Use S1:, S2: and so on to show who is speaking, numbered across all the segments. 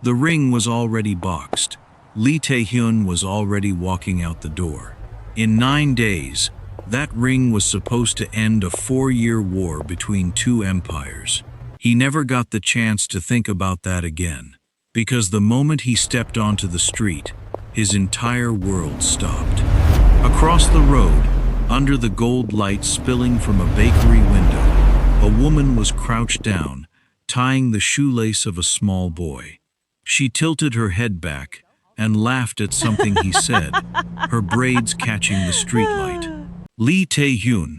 S1: The ring was already boxed. Lee Tae Hyun was already walking out the door. In 9 days, that ring was supposed to end a 4-year war between two empires. He never got the chance to think about that again, because the moment he stepped onto the street, his entire world stopped. Across the road, under the gold light spilling from a bakery window, a woman was crouched down, tying the shoelace of a small boy. She tilted her head back and laughed at something he said, her braids catching the streetlight. Lee Tae Hyun,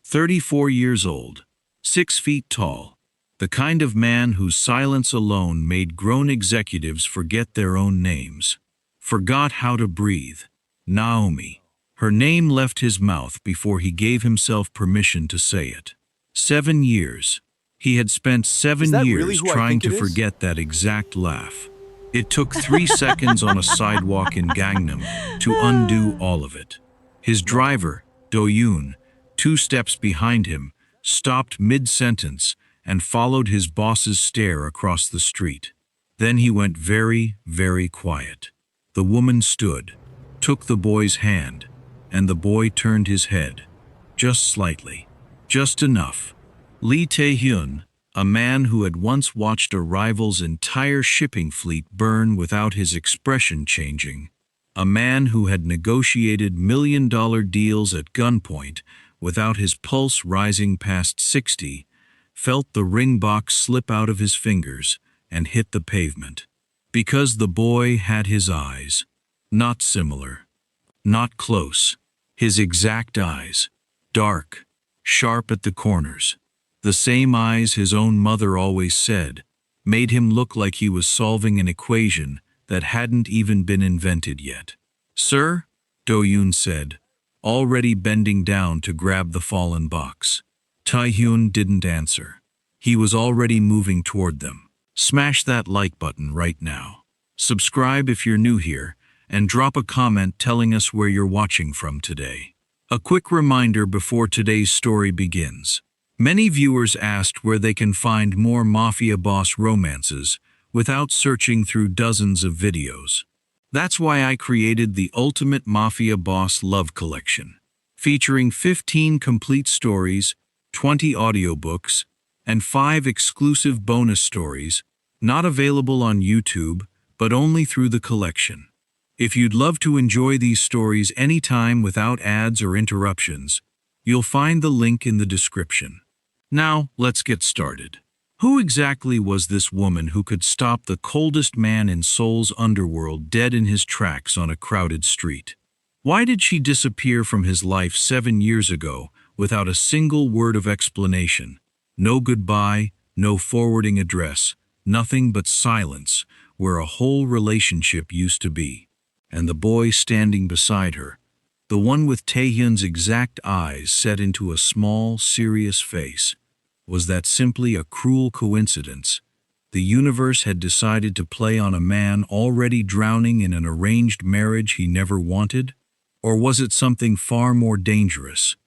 S1: 34 years old, 6 feet tall, the kind of man whose silence alone made grown executives forget their own names. Forgot how to breathe. Naomi. Her name left his mouth before he gave himself permission to say it. 7 years. He had spent 7 years trying to forget that exact laugh. It took 3 seconds on a sidewalk in Gangnam to undo all of it. His driver, Do-yoon, 2 steps behind him, stopped mid-sentence and followed his boss's stare across the street. Then he went very, very quiet. The woman stood, took the boy's hand, and the boy turned his head. Just slightly. Just enough. Lee Tae Hyun, a man who had once watched a rival's entire shipping fleet burn without his expression changing, a man who had negotiated million-dollar deals at gunpoint without his pulse rising past 60, felt the ring box slip out of his fingers and hit the pavement. Because the boy had his eyes. Not similar. Not close. His exact eyes. Dark. Sharp at the corners. The same eyes his own mother always said made him look like he was solving an equation that hadn't even been invented yet. "Sir?" Do-yoon said, already bending down to grab the fallen box. Tae Hyun didn't answer. He was already moving toward them. Smash that like button right now. Subscribe if you're new here, and drop a comment telling us where you're watching from today. A quick reminder before today's story begins. Many viewers asked where they can find more Mafia Boss romances without searching through dozens of videos. That's why I created the Ultimate Mafia Boss Love Collection, featuring 15 complete stories, 20 audiobooks, and 5 exclusive bonus stories, not available on YouTube, but only through the collection. If you'd love to enjoy these stories anytime without ads or interruptions, you'll find the link in the description. Now, let's get started. Who exactly was this woman who could stop the coldest man in Seoul's underworld dead in his tracks on a crowded street? Why did she disappear from his life 7 years ago without a single word of explanation? No goodbye, no forwarding address, nothing but silence where a whole relationship used to be. And the boy standing beside her, the one with Tae Hyun's exact eyes set into a small, serious face. Was that simply a cruel coincidence? The universe had decided to play on a man already drowning in an arranged marriage he never wanted? Or was it something far more dangerous?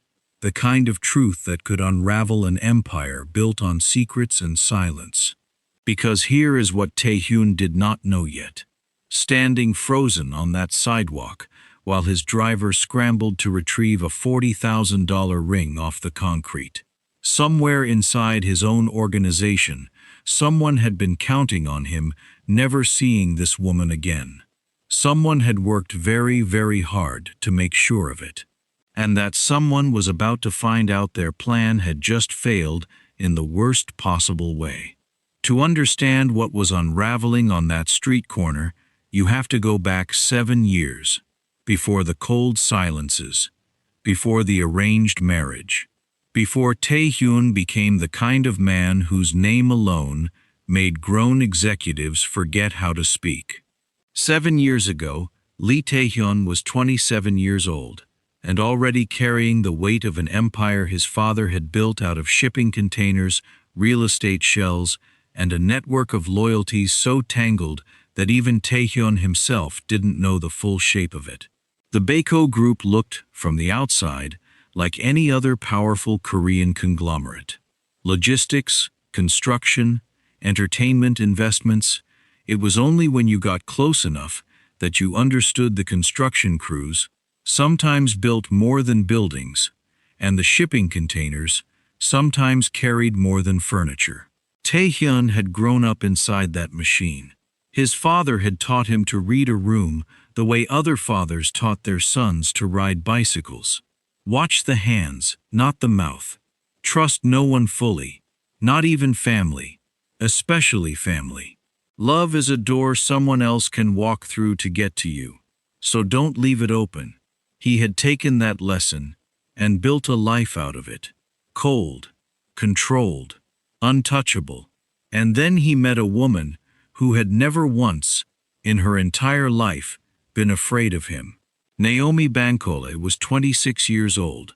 S1: The kind of truth that could unravel an empire built on secrets and silence. Because here is what Tae Hyun did not know yet. Standing frozen on that sidewalk, while his driver scrambled to retrieve a $40,000 ring off the concrete. Somewhere inside his own organization, someone had been counting on him, never seeing this woman again. Someone had worked very, very hard to make sure of it. And that someone was about to find out their plan had just failed in the worst possible way. To understand what was unraveling on that street corner, you have to go back 7 years, before the cold silences, before the arranged marriage, before Tae Hyun became the kind of man whose name alone made grown executives forget how to speak. 7 years ago, Lee Tae Hyun was 27 years old, and already carrying the weight of an empire his father had built out of shipping containers, real estate shells, and a network of loyalties so tangled that even Tae Hyun himself didn't know the full shape of it. The Baeko Group looked, from the outside, like any other powerful Korean conglomerate. Logistics, construction, entertainment investments, It was only when you got close enough that you understood the construction crews sometimes built more than buildings, and the shipping containers sometimes carried more than furniture. Tae Hyun had grown up inside that machine. His father had taught him to read a room the way other fathers taught their sons to ride bicycles. Watch the hands, not the mouth. Trust no one fully, not even family, especially family. Love is a door someone else can walk through to get to you, so don't leave it open. He had taken that lesson and built a life out of it. Cold, controlled, untouchable. And then he met a woman who had never once, in her entire life, been afraid of him. Naomi Bankole was 26 years old,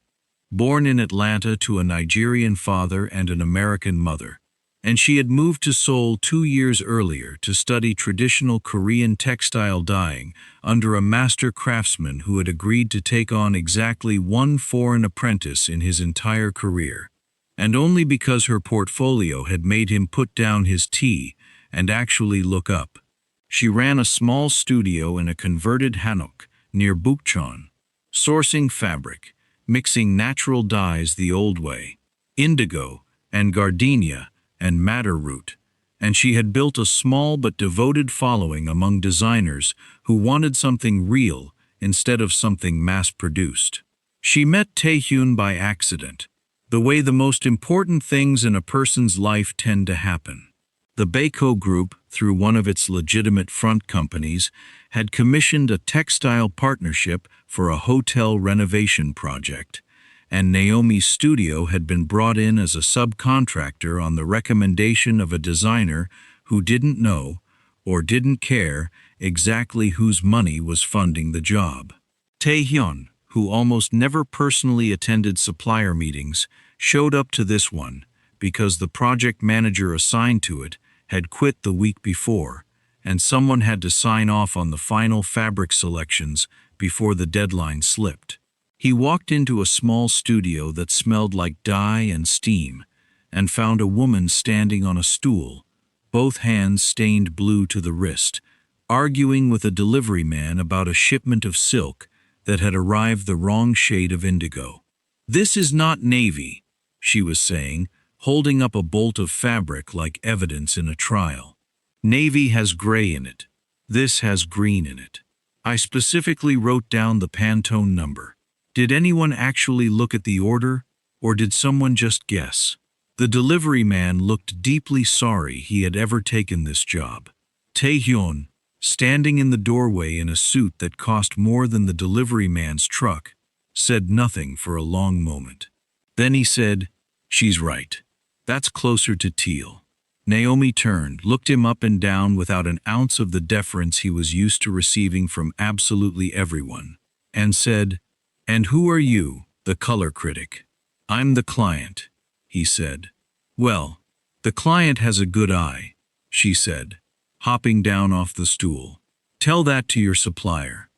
S1: born in Atlanta to a Nigerian father and an American mother, and she had moved to Seoul 2 years earlier to study traditional Korean textile dyeing under a master craftsman who had agreed to take on exactly one foreign apprentice in his entire career, and only because her portfolio had made him put down his tea and actually look up. She ran a small studio in a converted hanok near Bukchon, sourcing fabric, mixing natural dyes the old way, indigo and gardenia and madder root, and she had built a small but devoted following among designers who wanted something real instead of something mass-produced. She met Tae Hyun by accident, the way the most important things in a person's life tend to happen. The Baeko Group, through one of its legitimate front companies, had commissioned a textile partnership for a hotel renovation project, and Naomi's studio had been brought in as a subcontractor on the recommendation of a designer who didn't know, or didn't care, exactly whose money was funding the job. Tae Hyun, who almost never personally attended supplier meetings, showed up to this one because the project manager assigned to it had quit the week before, and someone had to sign off on the final fabric selections before the deadline slipped. He walked into a small studio that smelled like dye and steam, and found a woman standing on a stool, both hands stained blue to the wrist, arguing with a delivery man about a shipment of silk that had arrived the wrong shade of indigo. "This is not navy," she was saying, holding up a bolt of fabric like evidence in a trial. "Navy has gray in it. This has green in it. I specifically wrote down the Pantone number. Did anyone actually look at the order, or did someone just guess?" The delivery man looked deeply sorry he had ever taken this job. Tae Hyun, standing in the doorway in a suit that cost more than the delivery man's truck, said nothing for a long moment. Then he said, "She's right. That's closer to teal." Naomi turned, looked him up and down without an ounce of the deference he was used to receiving from absolutely everyone, and said, "And who are you, the color critic?" "I'm the client," he said. "Well, the client has a good eye," she said, hopping down off the stool. "Tell that to your supplier."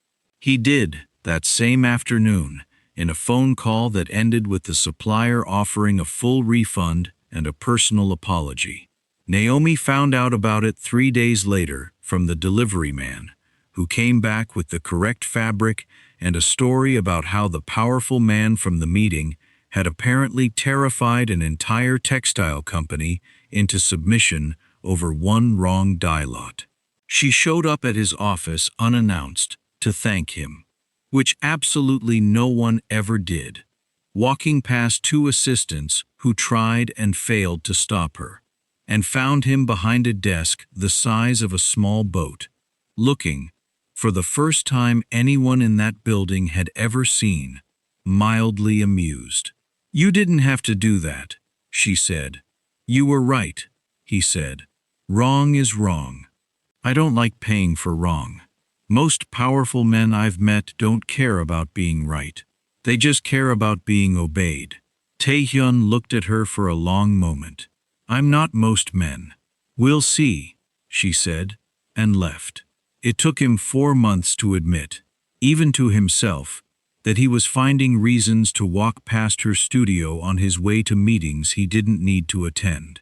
S1: He did, that same afternoon, in a phone call that ended with the supplier offering a full refund and a personal apology. Naomi found out about it 3 days later from the delivery man, who came back with the correct fabric and a story about how the powerful man from the meeting had apparently terrified an entire textile company into submission over one wrong dye lot. She showed up at his office unannounced to thank him, which absolutely no one ever did, walking past 2 assistants who tried and failed to stop her, and found him behind a desk the size of a small boat, looking, for the first time anyone in that building had ever seen, mildly amused. "You didn't have to do that," she said. "You were right," he said. "Wrong is wrong. I don't like paying for wrong. Most powerful men I've met don't care about being right. They just care about being obeyed." Tae Hyun looked at her for a long moment. "I'm not most men." "We'll see," she said, and left. It took him 4 months to admit, even to himself, that he was finding reasons to walk past her studio on his way to meetings he didn't need to attend.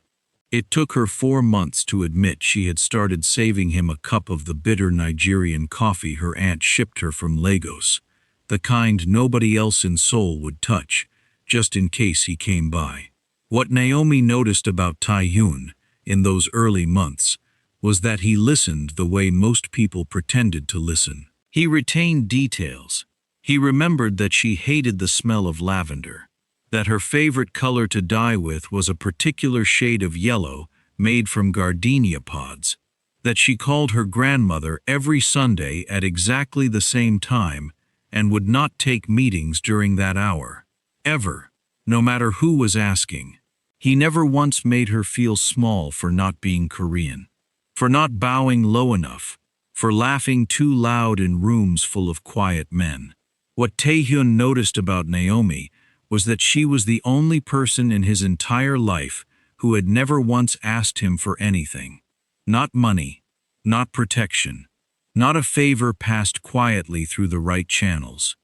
S1: It took her 4 months to admit she had started saving him a cup of the bitter Nigerian coffee her aunt shipped her from Lagos, the kind nobody else in Seoul would touch, just in case he came by. What Naomi noticed about Tae Hyun in those early months was that he listened the way most people pretended to listen. He retained details. He remembered that she hated the smell of lavender, that her favorite color to dye with was a particular shade of yellow made from gardenia pods, that she called her grandmother every Sunday at exactly the same time and would not take meetings during that hour. Ever, no matter who was asking. He never once made her feel small for not being Korean, for not bowing low enough, for laughing too loud in rooms full of quiet men. What Tae Hyun noticed about Naomi was that she was the only person in his entire life who had never once asked him for anything. Not money, not protection, not a favor passed quietly through the right channels.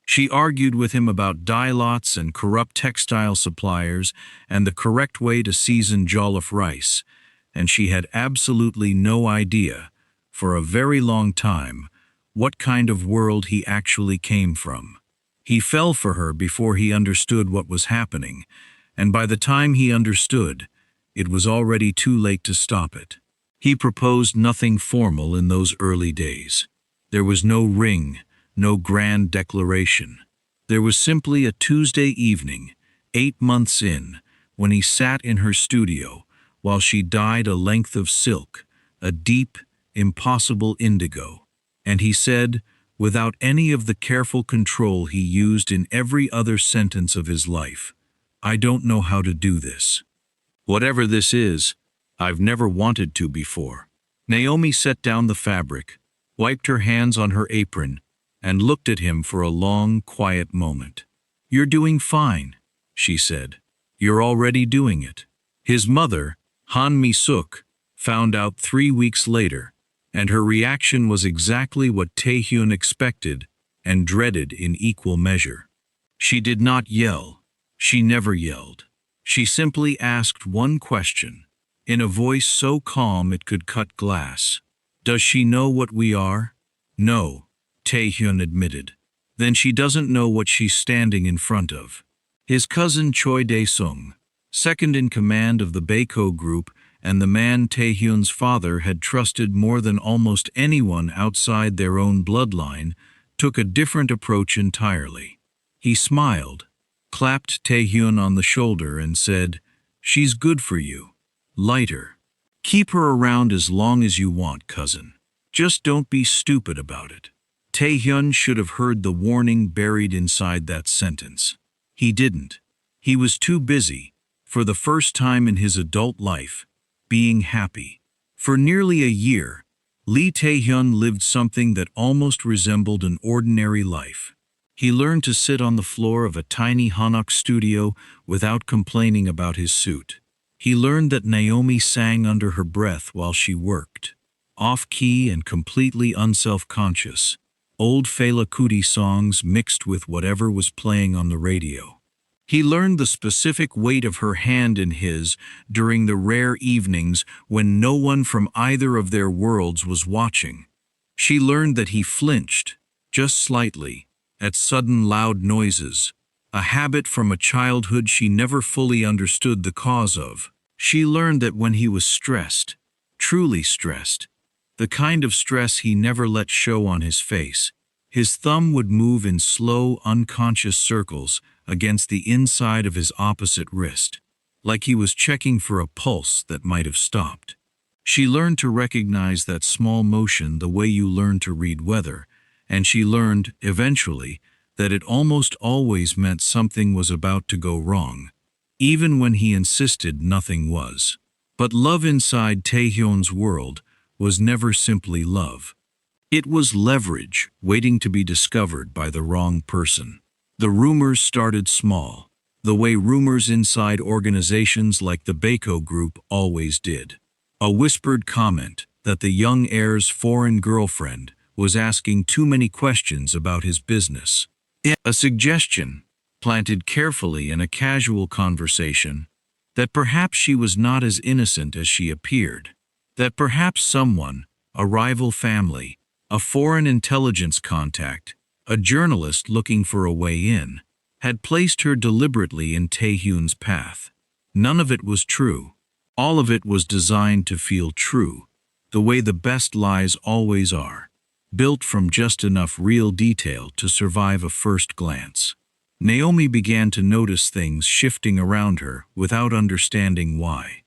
S1: She argued with him about dye lots and corrupt textile suppliers and the correct way to season jollof rice, and she had absolutely no idea, for a very long time, what kind of world he actually came from. He fell for her before he understood what was happening, and by the time he understood, it was already too late to stop it. He proposed nothing formal in those early days. There was no ring, no grand declaration. There was simply a Tuesday evening, 8 months in, when he sat in her studio while she dyed a length of silk, a deep, impossible indigo, and he said, without any of the careful control he used in every other sentence of his life, "I don't know how to do this. Whatever this is, I've never wanted to before." Naomi set down the fabric, wiped her hands on her apron, and looked at him for a long, quiet moment. "You're doing fine," she said. "You're already doing it." His mother, Han Mi-suk, found out 3 weeks later, and her reaction was exactly what Tae Hyun expected and dreaded in equal measure. She did not yell. She never yelled. She simply asked one question, in a voice so calm it could cut glass. "Does she know what we are?" "No," Tae Hyun admitted. "Then she doesn't know what she's standing in front of." His cousin Choi Dae-sung, second in command of the Baeko group and the man Tae Hyun's father had trusted more than almost anyone outside their own bloodline, took a different approach entirely. He smiled, clapped Tae Hyun on the shoulder and said, "She's good for you. Lighter. Keep her around as long as you want, cousin. Just don't be stupid about it." Tae Hyun should have heard the warning buried inside that sentence. He didn't. He was too busy, for the first time in his adult life, being happy. For nearly a year, Lee Tae Hyun lived something that almost resembled an ordinary life. He learned to sit on the floor of a tiny Hanok studio without complaining about his suit. He learned that Naomi sang under her breath while she worked, off-key and completely unself-conscious, old Fela Kuti songs mixed with whatever was playing on the radio. He learned the specific weight of her hand in his during the rare evenings when no one from either of their worlds was watching. She learned that he flinched, just slightly, at sudden loud noises, a habit from a childhood she never fully understood the cause of. She learned that when he was stressed, truly stressed, the kind of stress he never let show on his face, his thumb would move in slow, unconscious circles against the inside of his opposite wrist, like he was checking for a pulse that might have stopped. She learned to recognize that small motion the way you learn to read weather, and she learned, eventually, that it almost always meant something was about to go wrong, even when he insisted nothing was. But love inside Tae Hyun's world was never simply love. It was leverage waiting to be discovered by the wrong person. The rumors started small, the way rumors inside organizations like the Baeko Group always did. A whispered comment that the young heir's foreign girlfriend was asking too many questions about his business. A suggestion, planted carefully in a casual conversation, that perhaps she was not as innocent as she appeared, that perhaps someone, a rival family, a foreign intelligence contact, a journalist looking for a way in, had placed her deliberately in Tae Hyun's path. None of it was true. All of it was designed to feel true, the way the best lies always are, built from just enough real detail to survive a first glance. Naomi began to notice things shifting around her without understanding why.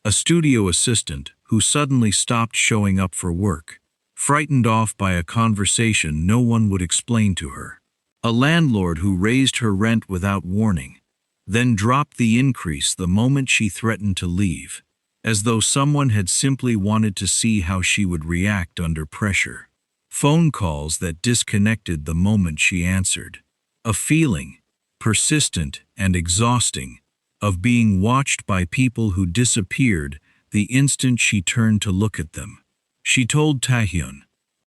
S1: A studio assistant who suddenly stopped showing up for work, frightened off by a conversation no one would explain to her. A landlord who raised her rent without warning, then dropped the increase the moment she threatened to leave, as though someone had simply wanted to see how she would react under pressure. Phone calls that disconnected the moment she answered. A feeling, persistent and exhausting, of being watched by people who disappeared the instant she turned to look at them. She told Tae Hyun.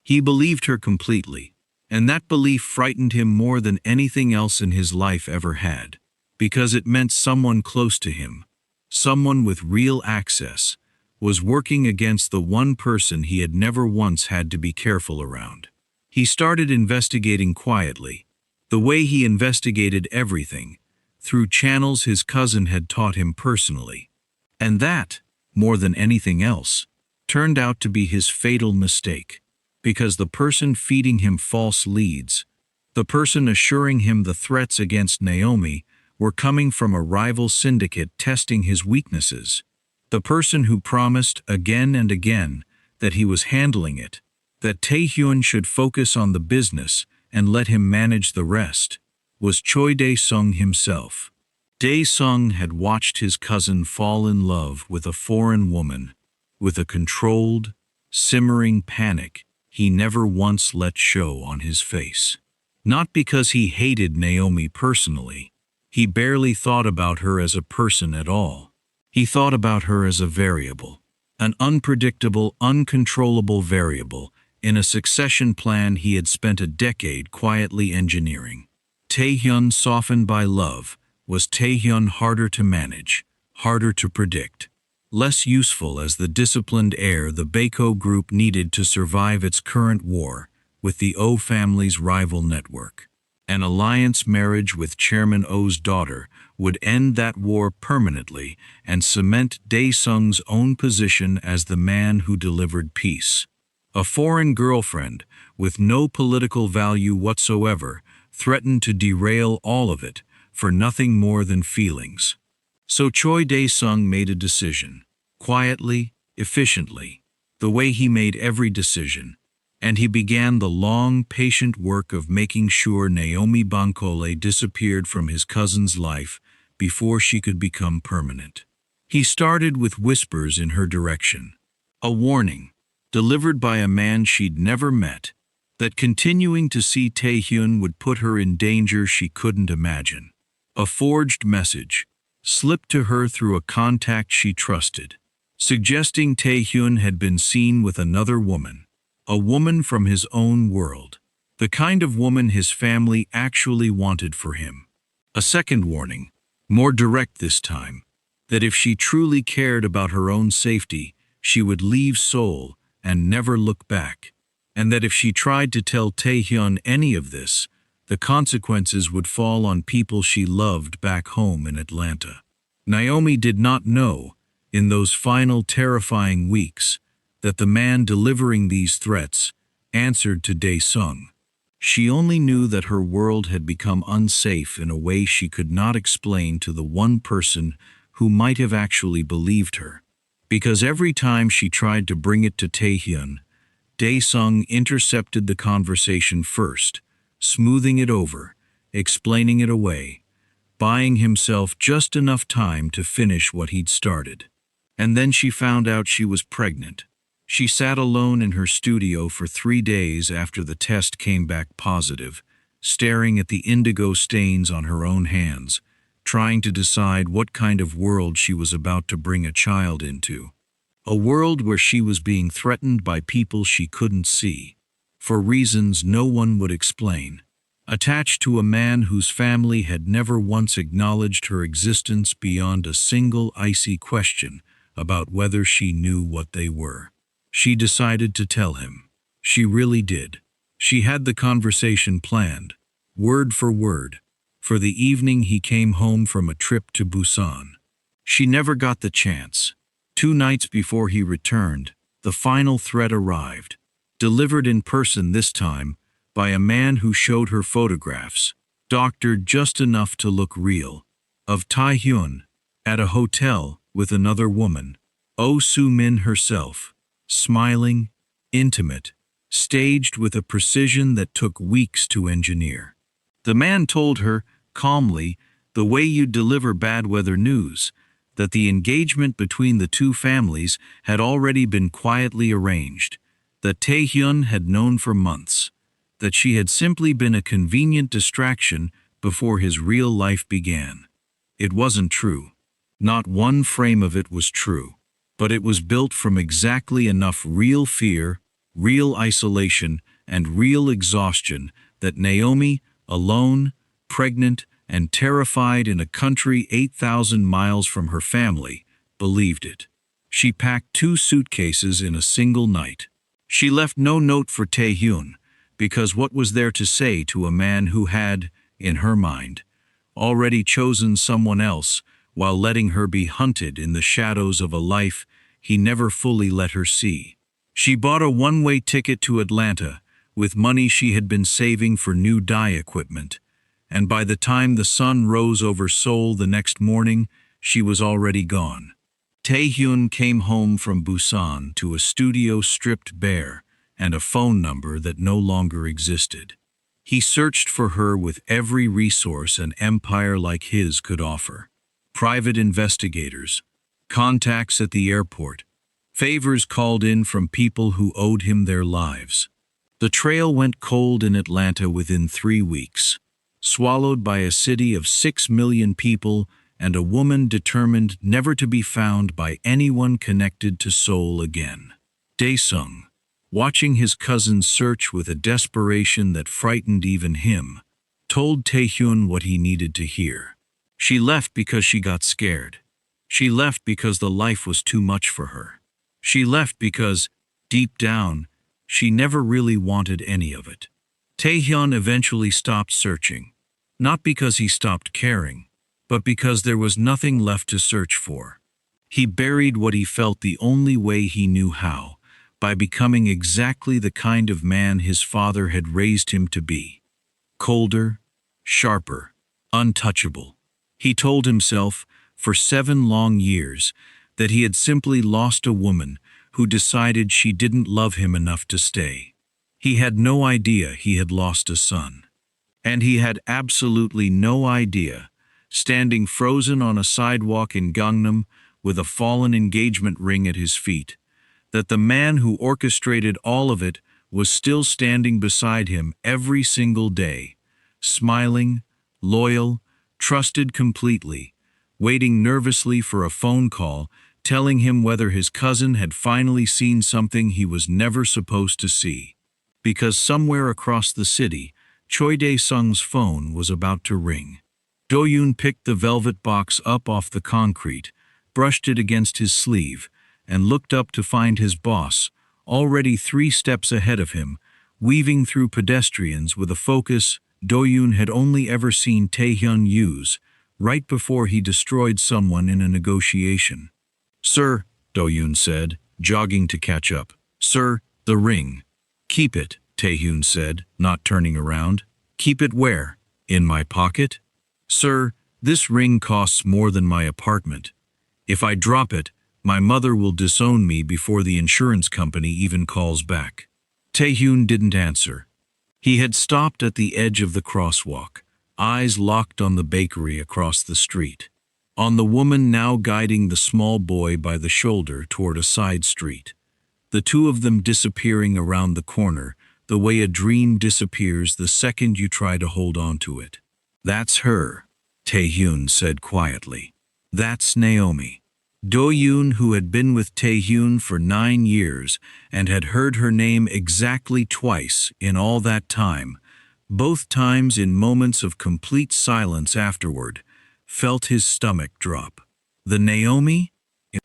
S1: He believed her completely, and that belief frightened him more than anything else in his life ever had, because it meant someone close to him, someone with real access, was working against the one person he had never once had to be careful around. He started investigating quietly, the way he investigated everything, through channels his cousin had taught him personally. And that, more than anything else, turned out to be his fatal mistake, because the person feeding him false leads, the person assuring him the threats against Naomi, were coming from a rival syndicate testing his weaknesses, the person who promised again and again that he was handling it, that Tae Hyun should focus on the business and let him manage the rest, was Choi Dae-sung himself. Dae-sung had watched his cousin fall in love with a foreign woman, with a controlled, simmering panic he never once let show on his face. Not because he hated Naomi personally. He barely thought about her as a person at all. He thought about her as a variable, an unpredictable, uncontrollable variable in a succession plan he had spent a decade quietly engineering. Tae Hyun, softened by love, was Tae Hyun harder to manage, harder to predict, less useful as the disciplined heir the Baeko Group needed to survive its current war with the Oh family's rival network. An alliance marriage with Chairman Oh's daughter would end that war permanently and cement Dae-sung's own position as the man who delivered peace. A foreign girlfriend, with no political value whatsoever, threatened to derail all of it for nothing more than feelings. So Choi Dae-sung made a decision, quietly, efficiently, the way he made every decision, and he began the long, patient work of making sure Naomi Bankole disappeared from his cousin's life before she could become permanent. He started with whispers in her direction, a warning, delivered by a man she'd never met, that continuing to see Tae Hyun would put her in danger she couldn't imagine. A forged message, slipped to her through a contact she trusted, suggesting Tae Hyun had been seen with another woman, a woman from his own world, the kind of woman his family actually wanted for him. A second warning, more direct this time, that if she truly cared about her own safety, she would leave Seoul and never look back, and that if she tried to tell Tae Hyun any of this, the consequences would fall on people she loved back home in Atlanta. Naomi did not know, in those final terrifying weeks, that the man delivering these threats answered to Dae-sung. She only knew that her world had become unsafe in a way she could not explain to the one person who might have actually believed her. Because every time she tried to bring it to Tae Hyun, Dae-sung intercepted the conversation first, smoothing it over, explaining it away, buying himself just enough time to finish what he'd started. And then she found out she was pregnant. She sat alone in her studio for 3 days after the test came back positive, staring at the indigo stains on her own hands, trying to decide what kind of world she was about to bring a child into. A world where she was being threatened by people she couldn't see, for reasons no one would explain. attached to a man whose family had never once acknowledged her existence beyond a single icy question about whether she knew what they were. She decided to tell him. She really did. She had the conversation planned, word for word, for the evening he came home from a trip to Busan. She never got the chance. 2 nights before he returned, the final threat arrived, delivered in person this time by a man who showed her photographs, doctored just enough to look real, of Tae Hyun, at a hotel with another woman, Oh Soo-min herself, smiling, intimate, staged with a precision that took weeks to engineer. The man told her, calmly, the way you deliver bad weather news, that the engagement between the two families had already been quietly arranged, that Tae Hyun had known for months, that she had simply been a convenient distraction before his real life began. It wasn't true. Not one frame of it was true, but it was built from exactly enough real fear, real isolation, and real exhaustion that Naomi, alone, pregnant, and terrified in a country 8,000 miles from her family, believed it. She packed 2 suitcases in a single night. She left no note for Tae Hyun, because what was there to say to a man who had, in her mind, already chosen someone else while letting her be hunted in the shadows of a life he never fully let her see. She bought a one-way ticket to Atlanta with money she had been saving for new dye equipment, and by the time the sun rose over Seoul the next morning, she was already gone. Tae Hyun came home from Busan to a studio stripped bare and a phone number that no longer existed. He searched for her with every resource an empire like his could offer. Private investigators, contacts at the airport, favors called in from people who owed him their lives. The trail went cold in Atlanta within 3 weeks, swallowed by a city of 6 million people and a woman determined never to be found by anyone connected to Seoul again. Dae-sung, watching his cousin's search with a desperation that frightened even him, told Tae Hyun what he needed to hear. She left because she got scared. She left because the life was too much for her. She left because, deep down, she never really wanted any of it. Tae Hyun eventually stopped searching, not because he stopped caring, but because there was nothing left to search for. He buried what he felt the only way he knew how, by becoming exactly the kind of man his father had raised him to be. Colder, sharper, untouchable. He told himself, for 7 long years, that he had simply lost a woman who decided she didn't love him enough to stay. He had no idea he had lost a son. And he had absolutely no idea, standing frozen on a sidewalk in Gangnam with a fallen engagement ring at his feet, that the man who orchestrated all of it was still standing beside him every single day, smiling, loyal, trusted completely, waiting nervously for a phone call telling him whether his cousin had finally seen something he was never supposed to see. Because somewhere across the city, Choi Dae-sung's phone was about to ring. Do-yoon picked the velvet box up off the concrete, brushed it against his sleeve, and looked up to find his boss, already 3 steps ahead of him, weaving through pedestrians with a focus Do-yoon had only ever seen Tae Hyun use, right before he destroyed someone in a negotiation. "Sir," Do-yoon said, jogging to catch up. "Sir, the ring." "Keep it," Tae Hyun said, not turning around. "Keep it where? In my pocket?" "Sir, this ring costs more than my apartment. If I drop it, my mother will disown me before the insurance company even calls back." Tae Hyun didn't answer. He had stopped at the edge of the crosswalk, eyes locked on the bakery across the street, on the woman now guiding the small boy by the shoulder toward a side street, the two of them disappearing around the corner the way a dream disappears the second you try to hold on to it. "That's her," Tae Hyun said quietly. "That's Naomi." Do-yoon, who had been with Tae Hyun for 9 years and had heard her name exactly twice in all that time, both times in moments of complete silence afterward, felt his stomach drop. The Naomi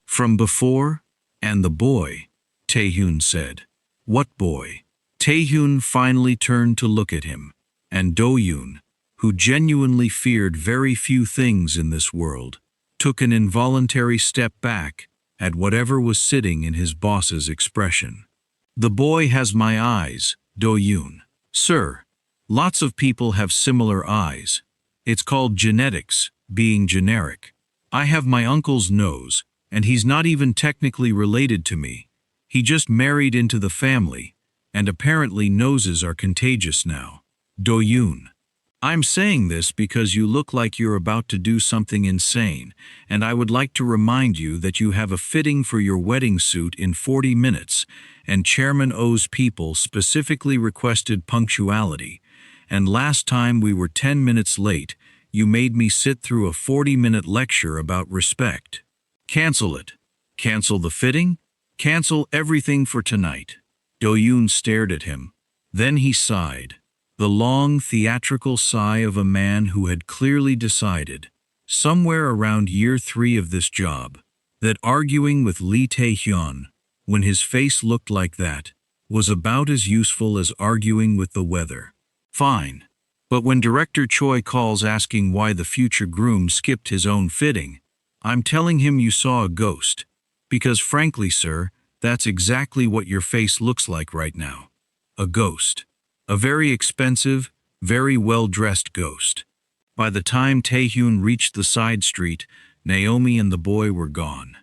S1: from before and the boy, Tae Hyun said. What boy? Tae Hyun finally turned to look at him, and Do Yoon, who genuinely feared very few things in this world, took an involuntary step back at whatever was sitting in his boss's expression. The boy has my eyes, Do Yoon. Sir, lots of people have similar eyes. It's called genetics, being generic. I have my uncle's nose, and he's not even technically related to me. He just married into the family, and apparently noses are contagious now. Do Yoon. I'm saying this because you look like you're about to do something insane, and I would like to remind you that you have a fitting for your wedding suit in 40 minutes, and Chairman O's people specifically requested punctuality, and last time we were 10 minutes late, you made me sit through a 40-minute lecture about respect. Cancel it. Cancel the fitting? Cancel everything for tonight. Do Yoon stared at him. Then he sighed. The long, theatrical sigh of a man who had clearly decided, somewhere around year 3 of this job, that arguing with Lee Tae Hyun, when his face looked like that, was about as useful as arguing with the weather. Fine. But when Director Choi calls asking why the future groom skipped his own fitting, I'm telling him you saw a ghost. Because frankly, sir, that's exactly what your face looks like right now. A ghost. A very expensive, very well-dressed ghost. By the time Tae Hyun reached the side street, Naomi and the boy were gone.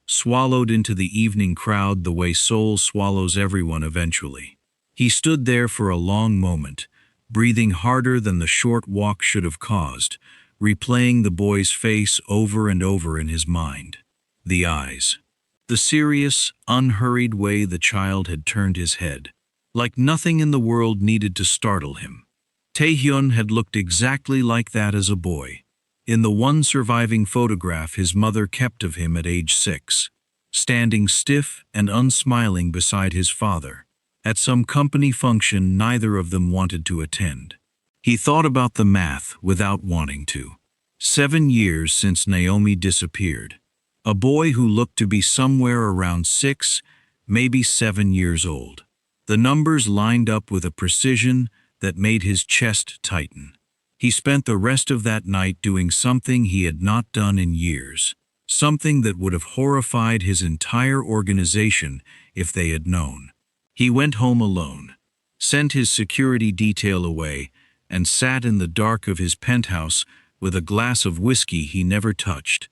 S1: Swallowed into the evening crowd the way Seoul swallows everyone eventually. He stood there for a long moment, breathing harder than the short walk should have caused, replaying the boy's face over and over in his mind. The eyes. The serious, unhurried way the child had turned his head. Like nothing in the world needed to startle him. Tae Hyun had looked exactly like that as a boy. In the one surviving photograph his mother kept of him at age 6, standing stiff and unsmiling beside his father, at some company function neither of them wanted to attend. He thought about the math without wanting to. 7 years since Naomi disappeared. A boy who looked to be somewhere around 6, maybe 7 years old. The numbers lined up with a precision that made his chest tighten. He spent the rest of that night doing something he had not done in years, something that would have horrified his entire organization if they had known. He went home alone, sent his security detail away, and sat in the dark of his penthouse with a glass of whiskey he never touched,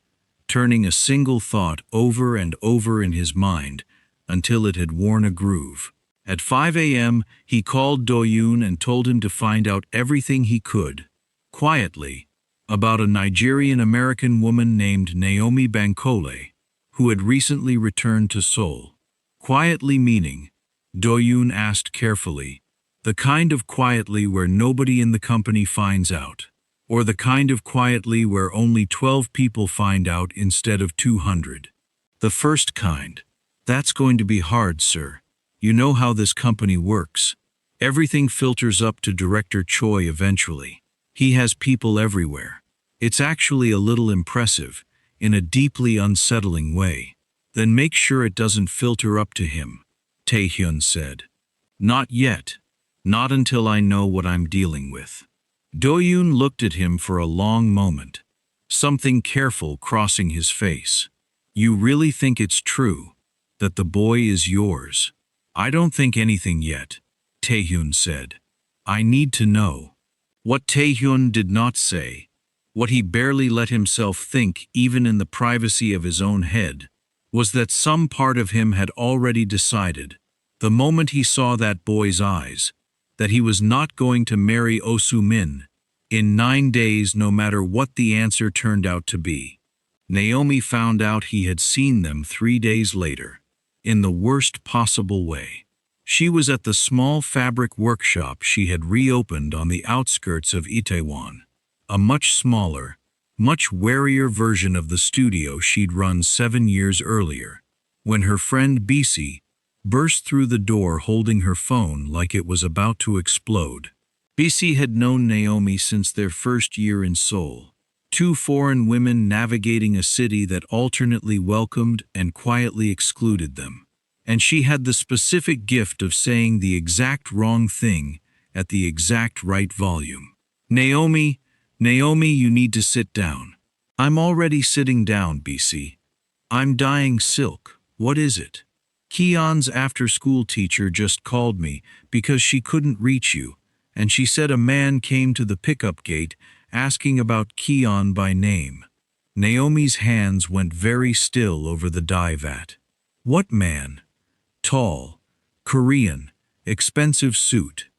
S1: turning a single thought over and over in his mind until it had worn a groove. At 5 a.m., he called Do Yoon and told him to find out everything he could, quietly, about a Nigerian-American woman named Naomi Bankole, who had recently returned to Seoul. Quietly meaning, Do Yoon asked carefully, the kind of quietly where nobody in the company finds out, or the kind of quietly where only 12 people find out instead of 200. The first kind. That's going to be hard, sir. You know how this company works. Everything filters up to Director Choi eventually. He has people everywhere. It's actually a little impressive, in a deeply unsettling way. Then make sure it doesn't filter up to him, Tae Hyun said. Not yet. Not until I know what I'm dealing with. Do Yoon looked at him for a long moment, something careful crossing his face. You really think it's true, that the boy is yours? I don't think anything yet, Tae Hyun said. I need to know. What Tae Hyun did not say, what he barely let himself think even in the privacy of his own head, was that some part of him had already decided, the moment he saw that boy's eyes, that he was not going to marry Oh Soo-min in 9 days no matter what the answer turned out to be. Naomi found out he had seen them 3 days later. In the worst possible way. She was at the small fabric workshop she had reopened on the outskirts of Itaewon, a much smaller, much warier version of the studio she'd run 7 years earlier, when her friend Bisi burst through the door holding her phone like it was about to explode. BC had known Naomi since their first year in Seoul. Two foreign women navigating a city that alternately welcomed and quietly excluded them. And she had the specific gift of saying the exact wrong thing at the exact right volume. Naomi, you need to sit down. I'm already sitting down, BC. I'm dyeing silk. What is it? Keon's after-school teacher just called me because she couldn't reach you, and she said a man came to the pickup gate asking about Keon by name. Naomi's hands went very still over the dye vat. What man? Tall, Korean, expensive suit.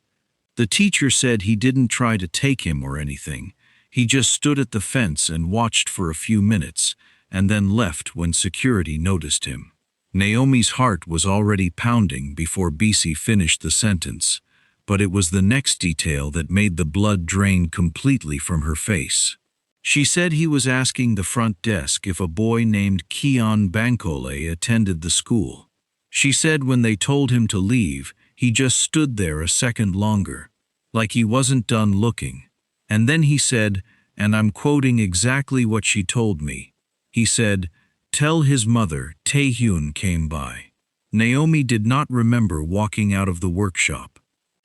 S1: The teacher said he didn't try to take him or anything. He just stood at the fence and watched for a few minutes, and then left when security noticed him. Naomi's heart was already pounding before BC finished the sentence, but it was the next detail that made the blood drain completely from her face. She said he was asking the front desk if a boy named Keon Bankole attended the school. She said when they told him to leave, he just stood there a second longer, like he wasn't done looking. And then he said, and I'm quoting exactly what she told me, he said, "Tell his mother Tae Hyun came by." Naomi did not remember walking out of the workshop.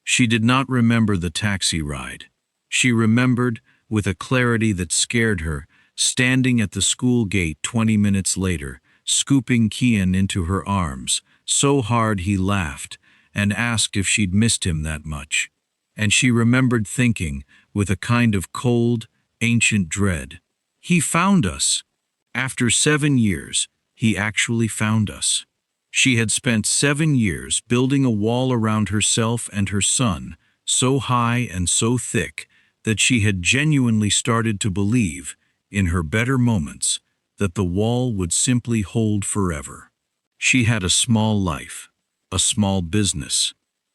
S1: She did not remember the taxi ride. She remembered, with a clarity that scared her, standing at the school gate 20 minutes later, scooping Keon into her arms, so hard he laughed, and asked if she'd missed him that much. And she remembered thinking, with a kind of cold, ancient dread, he found us. After 7 years, he actually found us. She had spent 7 years building a wall around herself and her son, so high and so thick that she had genuinely started to believe, in her better moments, that the wall would simply hold forever. She had a small life, a small business,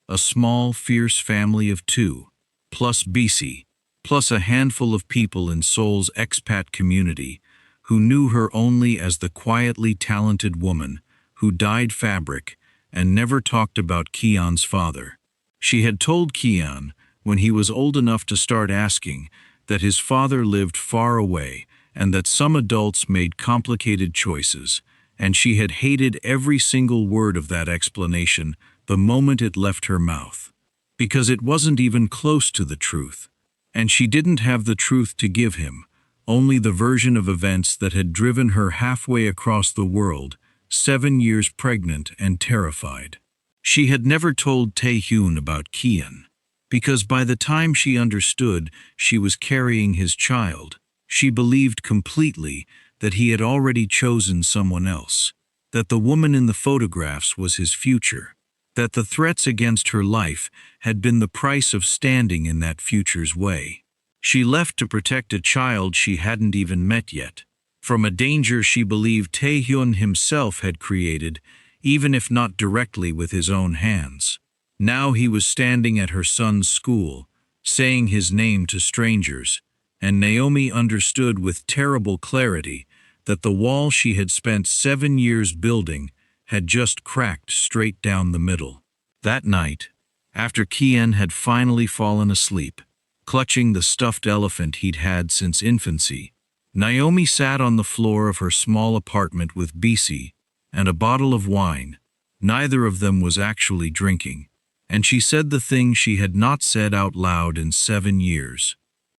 S1: a small, fierce family of 2, plus BC, plus a handful of people in Seoul's expat community who knew her only as the quietly talented woman who dyed fabric and never talked about Keon's father. She had told Keon, when he was old enough to start asking, that his father lived far away and that some adults made complicated choices, and she had hated every single word of that explanation the moment it left her mouth, because it wasn't even close to the truth, and she didn't have the truth to give him, only the version of events that had driven her halfway across the world, 7 years pregnant and terrified. She had never told Tae Hyun about Keon, because by the time she understood she was carrying his child, she believed completely that he had already chosen someone else, that the woman in the photographs was his future, that the threats against her life had been the price of standing in that future's way. She left to protect a child she hadn't even met yet, from a danger she believed Tae Hyun himself had created, even if not directly with his own hands. Now he was standing at her son's school, saying his name to strangers, and Naomi understood with terrible clarity that the wall she had spent 7 years building had just cracked straight down the middle. That night, after Keon had finally fallen asleep, clutching the stuffed elephant he'd had since infancy, Naomi sat on the floor of her small apartment with BC and a bottle of wine. Neither of them was actually drinking, and she said the thing she had not said out loud in 7 years.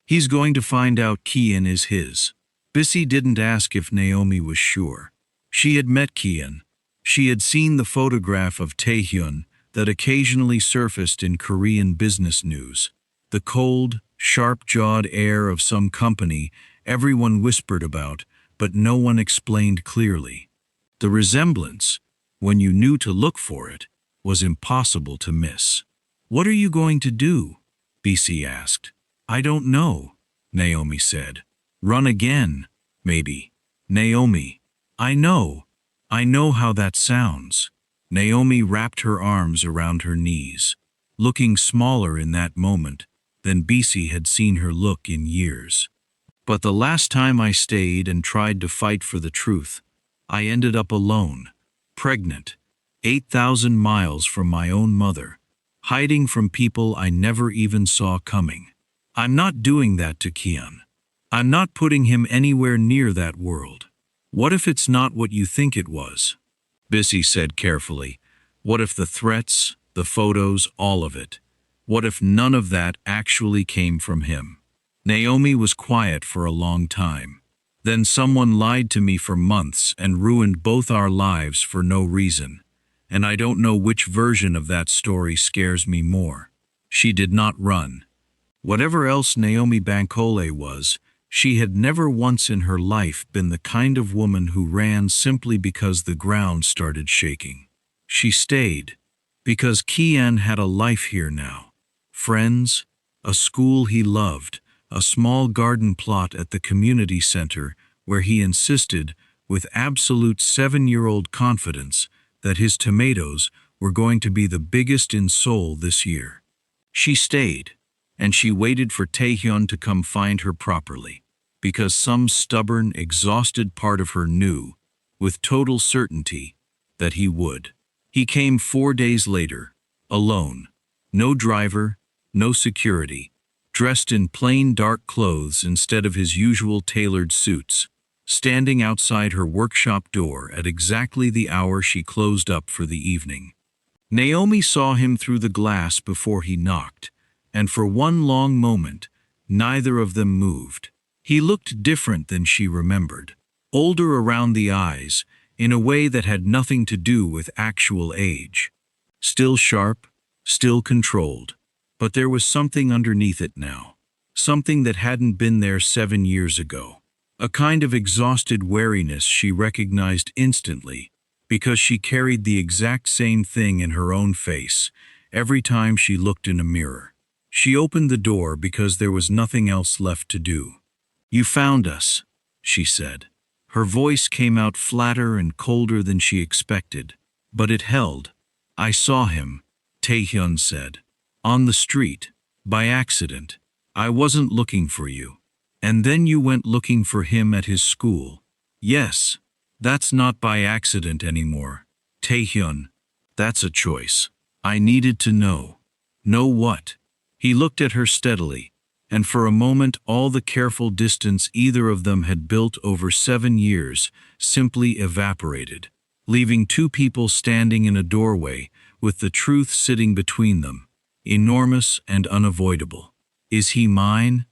S1: He's going to find out Keon is his. BC didn't ask if Naomi was sure. She had met Keon. She had seen the photograph of Tae Hyun that occasionally surfaced in Korean business news. The cold, sharp-jawed air of some company everyone whispered about, but no one explained clearly. The resemblance, when you knew to look for it, was impossible to miss. "What are you going to do?" BC asked. "I don't know," Naomi said. "Run again, maybe." "Naomi, I know how that sounds." Naomi wrapped her arms around her knees, looking smaller in that moment than BC had seen her look in years. "But the last time I stayed and tried to fight for the truth, I ended up alone, pregnant, 8,000 miles from my own mother, hiding from people I never even saw coming. I'm not doing that to Kian. I'm not putting him anywhere near that world. What if it's not what you think it was? Bissy said carefully. What if the threats, the photos, all of it? What if none of that actually came from him? Naomi was quiet for a long time. Then someone lied to me for months and ruined both our lives for no reason. And I don't know which version of that story scares me more. She did not run. Whatever else Naomi Bankole was, she had never once in her life been the kind of woman who ran simply because the ground started shaking. She stayed, because Kian had a life here now. Friends, a school he loved, a small garden plot at the community center where he insisted, with absolute 7-year-old confidence, that his tomatoes were going to be the biggest in Seoul this year. She stayed, and she waited for Tae Hyun to come find her properly, because some stubborn, exhausted part of her knew, with total certainty, that he would. He came 4 days later, alone, no driver, no security, dressed in plain dark clothes instead of his usual tailored suits, standing outside her workshop door at exactly the hour she closed up for the evening. Naomi saw him through the glass before he knocked, and for one long moment, neither of them moved. He looked different than she remembered, older around the eyes, in a way that had nothing to do with actual age. Still sharp, still controlled, but there was something underneath it now, something that hadn't been there 7 years ago. A kind of exhausted wariness she recognized instantly, because she carried the exact same thing in her own face every time she looked in a mirror. She opened the door because there was nothing else left to do. "You found us," she said. Her voice came out flatter and colder than she expected, but it held. "I saw him," Tae Hyun said. "On the street, by accident. I wasn't looking for you. And then you went looking for him at his school." "Yes, that's not by accident anymore, Tae Hyun. That's a choice. I needed to know." "Know what?" He looked at her steadily, and for a moment all the careful distance either of them had built over 7 years simply evaporated, leaving two people standing in a doorway with the truth sitting between them, enormous and unavoidable. "Is he mine?"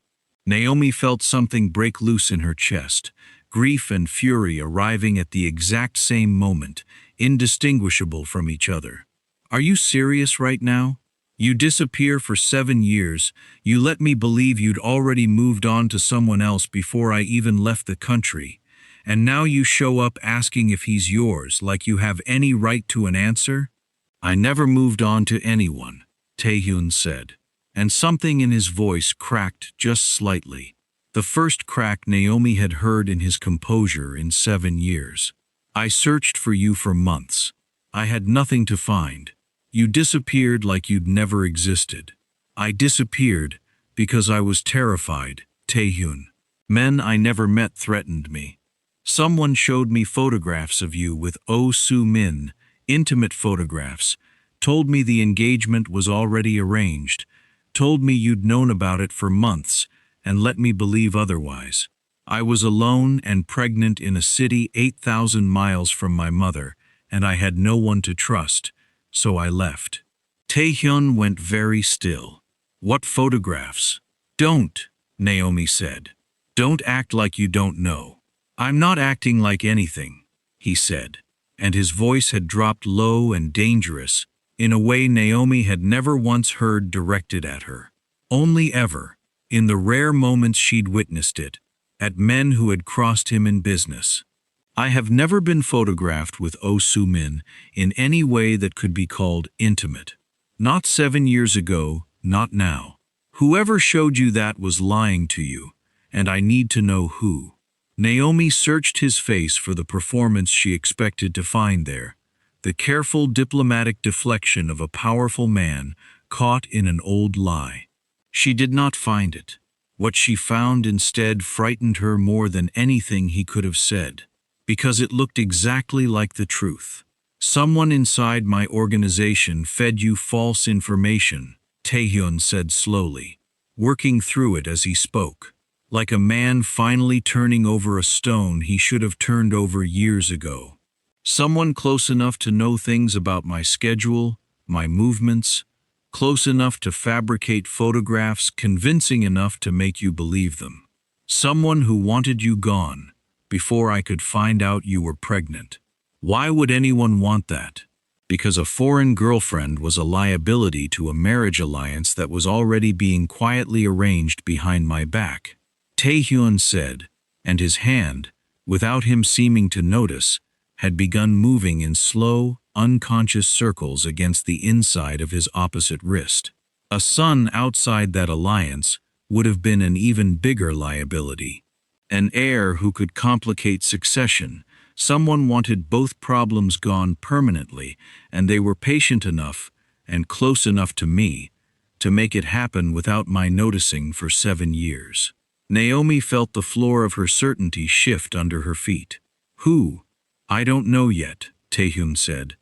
S1: Naomi felt something break loose in her chest, grief and fury arriving at the exact same moment, indistinguishable from each other. "Are you serious right now? You disappear for 7 years, you let me believe you'd already moved on to someone else before I even left the country, and now you show up asking if he's yours like you have any right to an answer?" "I never moved on to anyone," Tae Hyun said, and something in his voice cracked just slightly, the first crack Naomi had heard in his composure in 7 years. "I searched for you for months. I had nothing to find. You disappeared like you'd never existed. I disappeared because I was terrified, Tae Hyun. Men I never met threatened me. Someone showed me photographs of you with Oh Soo-min, intimate photographs, told me the engagement was already arranged, told me you'd known about it for months, and let me believe otherwise. I was alone and pregnant in a city 8,000 miles from my mother, and I had no one to trust, so I left." Tae Hyun went very still. "What photographs?" "Don't," Naomi said. "Don't act like you don't know." "I'm not acting like anything," he said, and his voice had dropped low and dangerous, in a way Naomi had never once heard directed at her. Only ever, in the rare moments she'd witnessed it, at men who had crossed him in business. "I have never been photographed with Oh Soo-min in any way that could be called intimate. Not 7 years ago, not now. Whoever showed you that was lying to you, and I need to know who." Naomi searched his face for the performance she expected to find there, the careful diplomatic deflection of a powerful man caught in an old lie. She did not find it. What she found instead frightened her more than anything he could have said, because it looked exactly like the truth. Someone inside my organization fed you false information, Tae Hyun said slowly, working through it as he spoke, like a man finally turning over a stone he should have turned over years ago. Someone close enough to know things about my schedule, my movements, close enough to fabricate photographs convincing enough to make you believe them. Someone who wanted you gone before I could find out you were pregnant. Why would anyone want that? Because a foreign girlfriend was a liability to a marriage alliance that was already being quietly arranged behind my back, Tae Hyun said, and his hand, without him seeming to notice, had begun moving in slow, unconscious circles against the inside of his opposite wrist. A son outside that alliance would have been an even bigger liability. An heir who could complicate succession. Someone wanted both problems gone permanently, and they were patient enough and close enough to me to make it happen without my noticing for 7 years. Naomi felt the floor of her certainty shift under her feet. Who? I don't know yet, Tae Hyun said,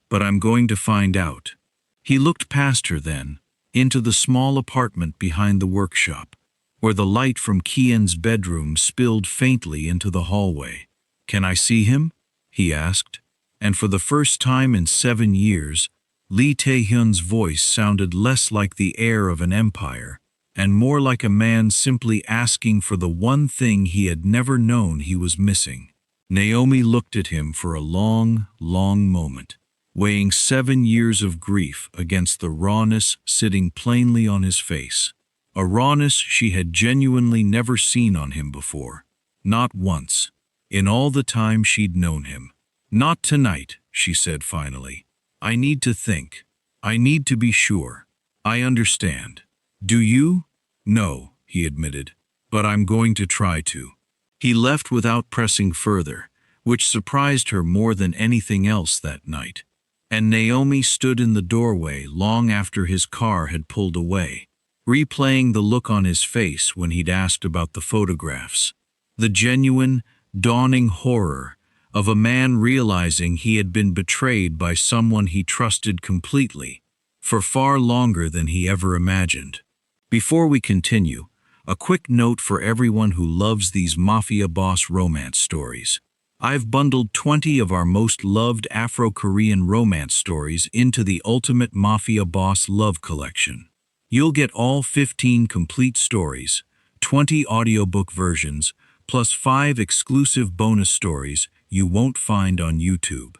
S1: but I'm going to find out. He looked past her then, into the small apartment behind the workshop, where the light from Kian's bedroom spilled faintly into the hallway. Can I see him? He asked, and for the first time in 7 years, Lee Tae Hyun's voice sounded less like the air of an empire, and more like a man simply asking for the one thing he had never known he was missing. Naomi looked at him for a long, long moment, weighing 7 years of grief against the rawness sitting plainly on his face, a rawness she had genuinely never seen on him before, not once. In all the time she'd known him. Not tonight, she said finally. I need to think. I need to be sure. I understand. Do you? No, he admitted, but I'm going to try to. He left without pressing further, which surprised her more than anything else that night. And Naomi stood in the doorway long after his car had pulled away, replaying the look on his face when he'd asked about the photographs. The genuine, dawning horror of a man realizing he had been betrayed by someone he trusted completely, for far longer than he ever imagined. Before we continue, a quick note for everyone who loves these Mafia Boss romance stories. I've bundled 20 of our most loved Afro-Korean romance stories into the ultimate Mafia Boss Love Collection. You'll get all 15 complete stories, 20 audiobook versions, plus 5 exclusive bonus stories you won't find on YouTube.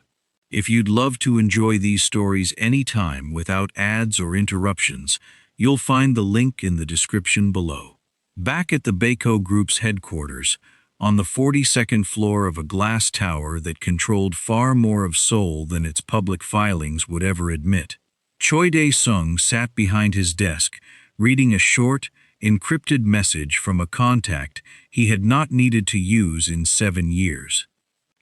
S1: If you'd love to enjoy these stories anytime without ads or interruptions, you'll find the link in the description below. Back at the Baeko Group's headquarters, on the 42nd floor of a glass tower that controlled far more of Seoul than its public filings would ever admit, Choi Dae-sung sat behind his desk, reading a short, encrypted message from a contact he had not needed to use in 7 years.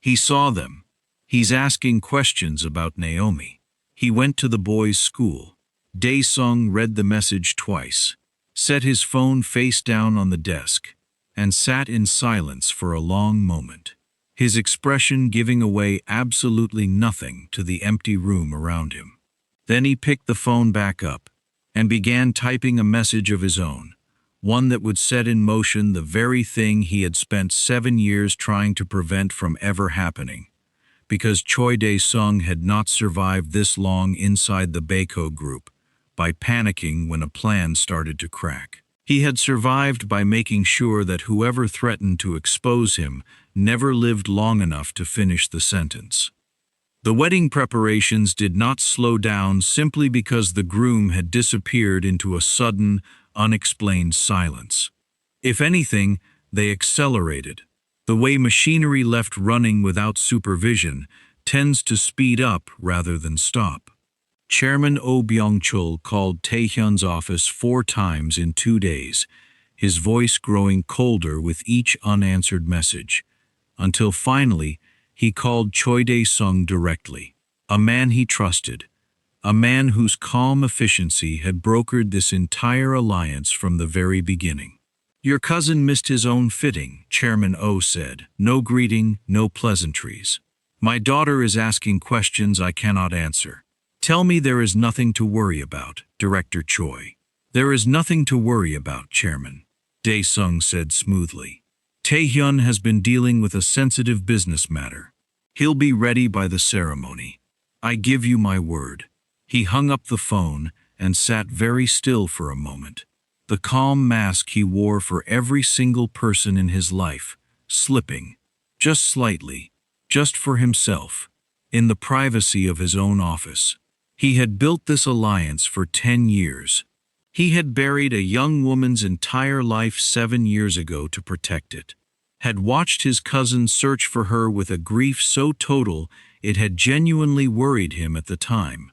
S1: He saw them. He's asking questions about Naomi. He went to the boys' school. Dae-sung read the message twice, set his phone face down on the desk, and sat in silence for a long moment, his expression giving away absolutely nothing to the empty room around him. Then he picked the phone back up and began typing a message of his own, one that would set in motion the very thing he had spent 7 years trying to prevent from ever happening, because Choi Dae-sung had not survived this long inside the Baeko Group by panicking when a plan started to crack. He had survived by making sure that whoever threatened to expose him never lived long enough to finish the sentence. The wedding preparations did not slow down simply because the groom had disappeared into a sudden, unexplained silence. If anything, they accelerated. The way machinery left running without supervision tends to speed up rather than stop. Chairman Oh Byung-chul called Tae Hyun's office 4 times in 2 days, his voice growing colder with each unanswered message, until finally he called Choi Dae-sung directly, a man he trusted, a man whose calm efficiency had brokered this entire alliance from the very beginning. Your cousin missed his own fitting, Chairman Oh said. No greeting, no pleasantries. My daughter is asking questions I cannot answer. Tell me there is nothing to worry about, Director Choi. There is nothing to worry about, Chairman, Dae-sung said smoothly. Tae Hyun has been dealing with a sensitive business matter. He'll be ready by the ceremony. I give you my word. He hung up the phone and sat very still for a moment. The calm mask he wore for every single person in his life, slipping, just slightly, just for himself, in the privacy of his own office. He had built this alliance for 10 years. He had buried a young woman's entire life 7 years ago to protect it. Had watched his cousin search for her with a grief so total it had genuinely worried him at the time.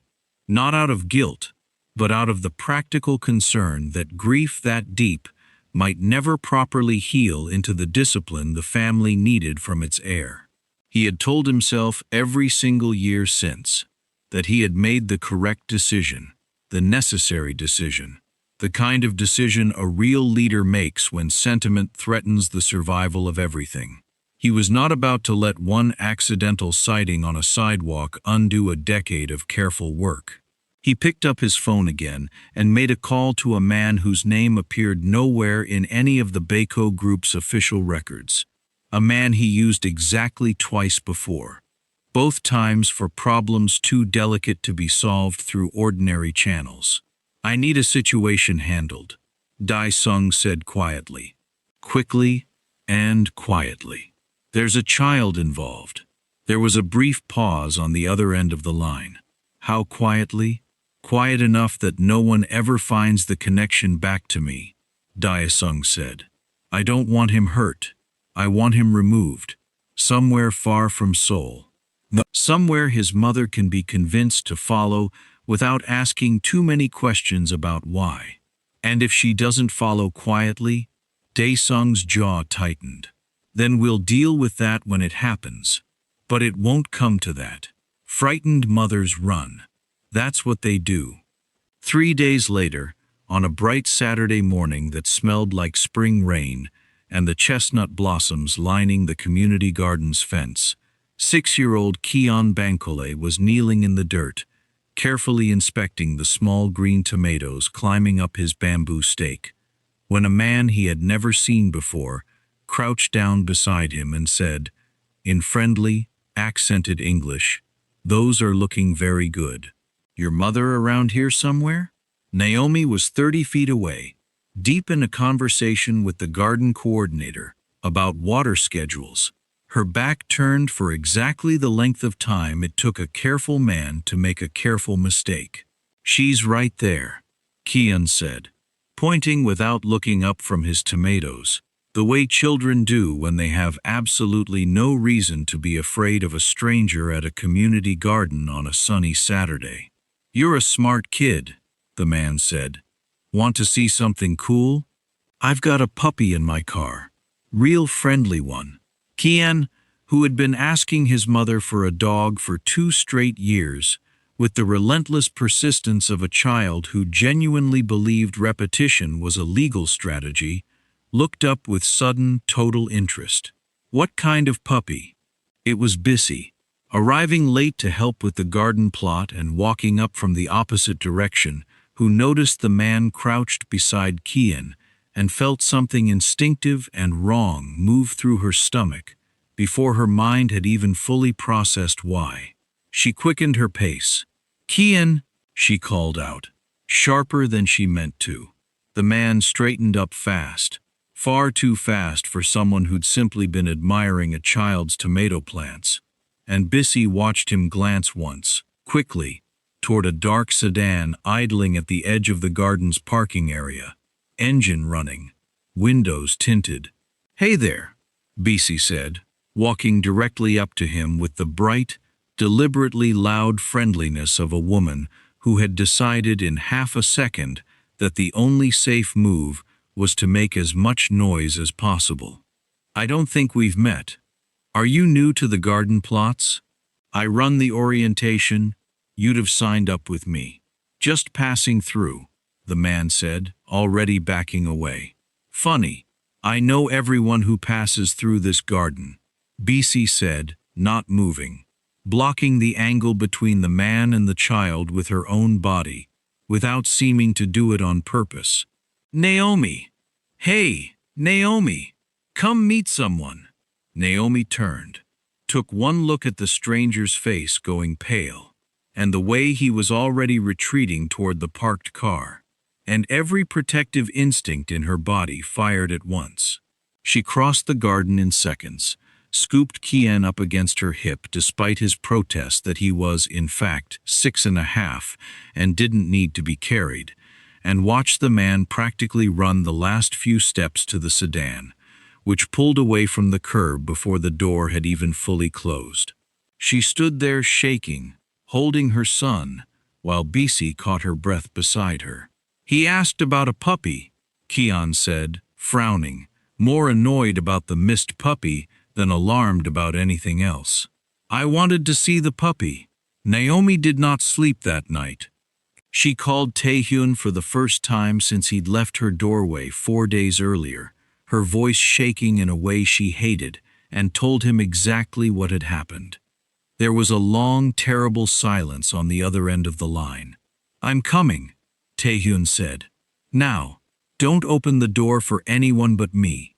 S1: Not out of guilt, but out of the practical concern that grief that deep might never properly heal into the discipline the family needed from its heir. He had told himself every single year since that he had made the correct decision, the necessary decision, the kind of decision a real leader makes when sentiment threatens the survival of everything. He was not about to let one accidental sighting on a sidewalk undo a decade of careful work. He picked up his phone again and made a call to a man whose name appeared nowhere in any of the Baeko Group's official records. A man he used exactly twice before, both times for problems too delicate to be solved through ordinary channels. I need a situation handled, Dae-sung said quietly. Quickly and quietly. There's a child involved. There was a brief pause on the other end of the line. How quietly? Quiet enough that no one ever finds the connection back to me, Dae-sung said. I don't want him hurt. I want him removed. Somewhere far from Seoul. Somewhere his mother can be convinced to follow without asking too many questions about why. And if she doesn't follow quietly, Dae-sung's jaw tightened. Then we'll deal with that when it happens. But it won't come to that. Frightened mothers run. That's what they do. 3 days later, on a bright Saturday morning that smelled like spring rain and the chestnut blossoms lining the community garden's fence, 6-year-old Kian Bankole was kneeling in the dirt, carefully inspecting the small green tomatoes climbing up his bamboo stake, when a man he had never seen before crouched down beside him and said, in friendly, accented English, "Those are looking very good. Your mother around here somewhere?" Naomi was 30 feet away, deep in a conversation with the garden coordinator about water schedules, her back turned for exactly the length of time it took a careful man to make a careful mistake. She's right there, Kian said, pointing without looking up from his tomatoes, the way children do when they have absolutely no reason to be afraid of a stranger at a community garden on a sunny Saturday. You're a smart kid, the man said. Want to see something cool? I've got a puppy in my car. Real friendly one. Kian, who had been asking his mother for a dog for 2 straight years, with the relentless persistence of a child who genuinely believed repetition was a legal strategy, looked up with sudden, total interest. What kind of puppy? It was Bissy. Arriving late to help with the garden plot and walking up from the opposite direction, who noticed the man crouched beside Kian and felt something instinctive and wrong move through her stomach before her mind had even fully processed why. She quickened her pace. "Kian," she called out, sharper than she meant to. The man straightened up fast, far too fast for someone who'd simply been admiring a child's tomato plants, and Bissy watched him glance once, quickly, toward a dark sedan idling at the edge of the garden's parking area, engine running, windows tinted. "Hey there," Bissy said, walking directly up to him with the bright, deliberately loud friendliness of a woman who had decided in half a second that the only safe move was to make as much noise as possible. "I don't think we've met. Are you new to the garden plots? I run the orientation. You'd have signed up with me." "Just passing through," the man said, already backing away. "Funny. I know everyone who passes through this garden," Bissy said, not moving. blocking the angle between the man and the child with her own body, without seeming to do it on purpose. "Naomi! Hey, Naomi! Come meet someone!" Naomi turned, took one look at the stranger's face going pale, and the way he was already retreating toward the parked car, and every protective instinct in her body fired at once. She crossed the garden in seconds, scooped Kian up against her hip despite his protest that he was, in fact, 6.5 and didn't need to be carried, and watched the man practically run the last few steps to the sedan, which pulled away from the curb before the door had even fully closed. She stood there shaking, holding her son, while Bisi caught her breath beside her. "He asked about a puppy," Kian said, frowning, more annoyed about the missed puppy than alarmed about anything else. "I wanted to see the puppy." Naomi did not sleep that night. She called Tae Hyun for the first time since he'd left her doorway 4 days earlier, her voice shaking in a way she hated, and told him exactly what had happened. There was a long, terrible silence on the other end of the line. "I'm coming," Tae Hyun said. "Now, don't open the door for anyone but me."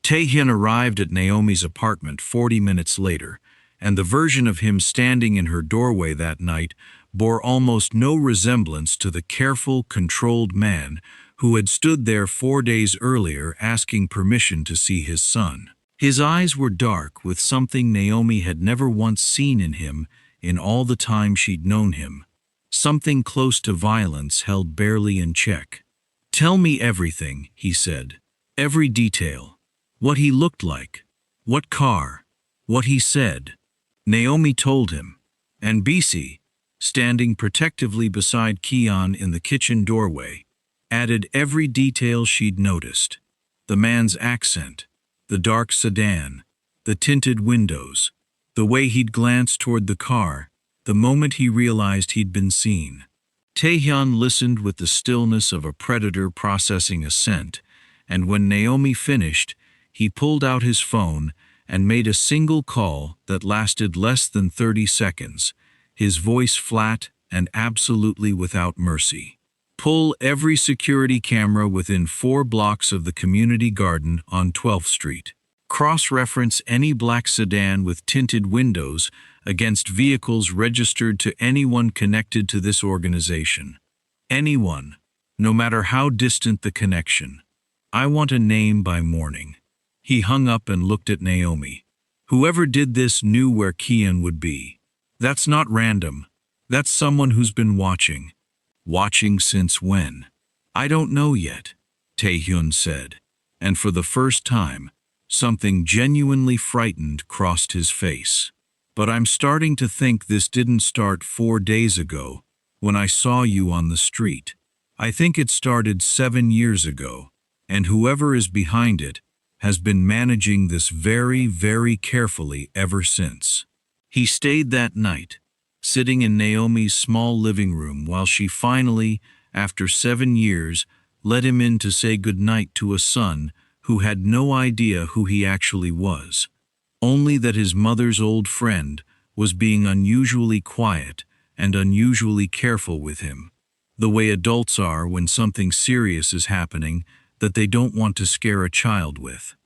S1: Tae Hyun arrived at Naomi's apartment 40 minutes later, and the version of him standing in her doorway that night bore almost no resemblance to the careful, controlled man who had stood there 4 days earlier asking permission to see his son. His eyes were dark with something Naomi had never once seen in him in all the time she'd known him, something close to violence held barely in check. "Tell me everything," he said. "Every detail. What he looked like. What car. What he said." Naomi told him, and Bisi, standing protectively beside Kian in the kitchen doorway, added every detail she'd noticed. The man's accent, the dark sedan, the tinted windows, the way he'd glanced toward the car, the moment he realized he'd been seen. Tae Hyun listened with the stillness of a predator processing a scent, and when Naomi finished, he pulled out his phone and made a single call that lasted less than 30 seconds, his voice flat and absolutely without mercy. "Pull every security camera within 4 blocks of the community garden on 12th Street. Cross-reference any black sedan with tinted windows against vehicles registered to anyone connected to this organization. Anyone, no matter how distant the connection. I want a name by morning." He hung up and looked at Naomi. Whoever did this knew where Kian would be. "That's not random. That's someone who's been watching." "Watching since when?" "I don't know yet," Tae Hyun said, and for the first time, something genuinely frightened crossed his face. "But I'm starting to think this didn't start 4 days ago, when I saw you on the street. I think it started 7 years ago, and whoever is behind it has been managing this very, very carefully ever since." He stayed that night, sitting in Naomi's small living room while she finally, after 7 years, let him in to say goodnight to a son who had no idea who he actually was, only that his mother's old friend was being unusually quiet and unusually careful with him, the way adults are when something serious is happening that they don't want to scare a child with.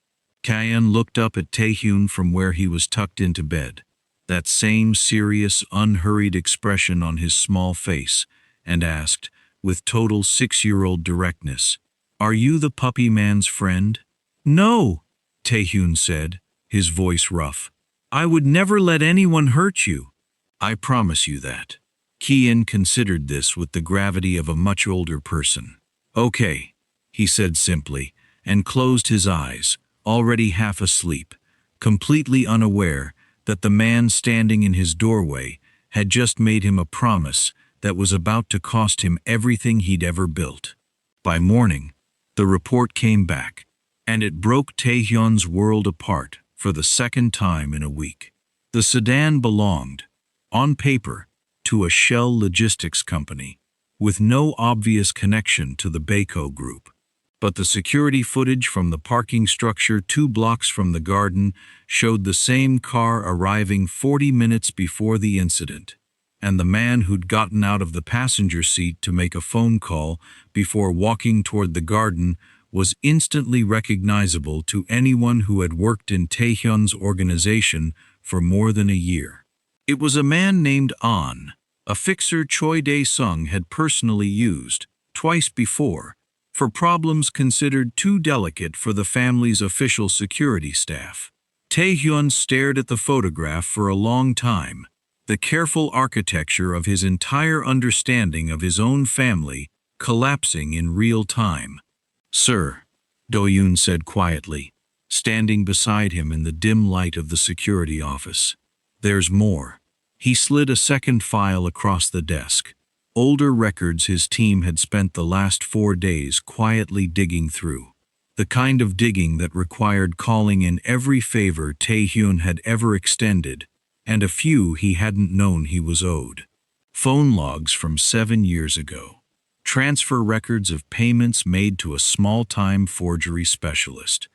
S1: Kian looked up at Tae Hyun from where he was tucked into bed, that same serious, unhurried expression on his small face, and asked, with total 6-year-old directness, "Are you the puppy man's friend?" "No," Tae Hyun said, his voice rough. "I would never let anyone hurt you." "I promise you that." Kian considered this with the gravity of a much older person. "Okay," he said simply, and closed his eyes, already half asleep, completely unaware that the man standing in his doorway had just made him a promise that was about to cost him everything he'd ever built. By morning, the report came back, and it broke Tae Hyun's world apart for the second time in a week. The sedan belonged, on paper, to a shell logistics company, with no obvious connection to the Baco Group. but the security footage from the parking structure 2 blocks from the garden showed the same car arriving 40 minutes before the incident, and the man who'd gotten out of the passenger seat to make a phone call before walking toward the garden was instantly recognizable to anyone who had worked in Tae Hyun's organization for more than a year. It was a man named An, a fixer Choi Dae-sung had personally used, twice before, for problems considered too delicate for the family's official security staff. Tae Hyun stared at the photograph for a long time, the careful architecture of his entire understanding of his own family collapsing in real time. "Sir," Do-yoon said quietly, standing beside him in the dim light of the security office. "There's more." He slid a second file across the desk. Older records his team had spent the last 4 days quietly digging through. The kind of digging that required calling in every favor Tae Hyun had ever extended, and a few he hadn't known he was owed. Phone logs from 7 years ago. Transfer records of payments made to a small-time forgery specialist.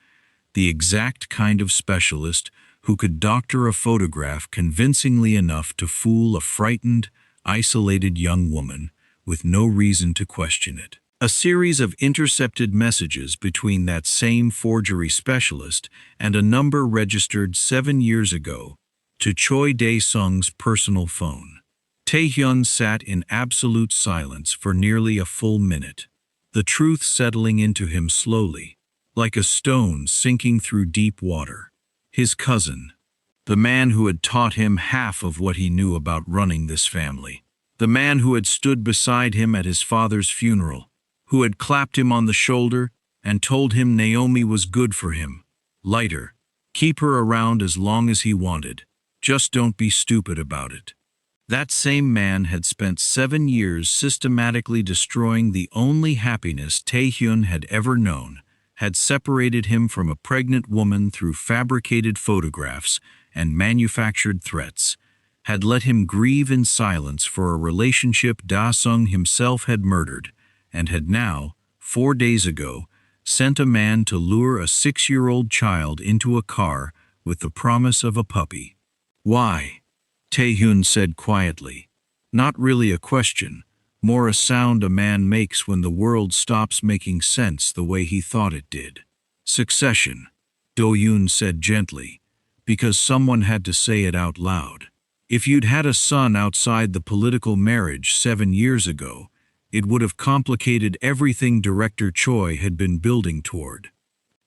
S1: The exact kind of specialist who could doctor a photograph convincingly enough to fool a frightened, isolated young woman with no reason to question it. A series of intercepted messages between that same forgery specialist and a number registered 7 years ago to Choi Dae-sung's personal phone. Tae Hyun sat in absolute silence for nearly a full minute, the truth settling into him slowly, like a stone sinking through deep water. His cousin, the man who had taught him half of what he knew about running this family, the man who had stood beside him at his father's funeral, who had clapped him on the shoulder and told him Naomi was good for him. Lighter, keep her around as long as he wanted, just don't be stupid about it. That same man had spent 7 years systematically destroying the only happiness Tae Hyun had ever known, had separated him from a pregnant woman through fabricated photographs and manufactured threats, had let him grieve in silence for a relationship Da-sung himself had murdered, and had now, 4 days ago, sent a man to lure a 6-year-old child into a car with the promise of a puppy. "Why?" Tae Hyun said quietly. Not really a question, more a sound a man makes when the world stops making sense the way he thought it did. "Succession," Do-yoon said gently, because someone had to say it out loud. If you'd had a son outside the political marriage 7 years ago, it would have complicated everything Director Choi had been building toward.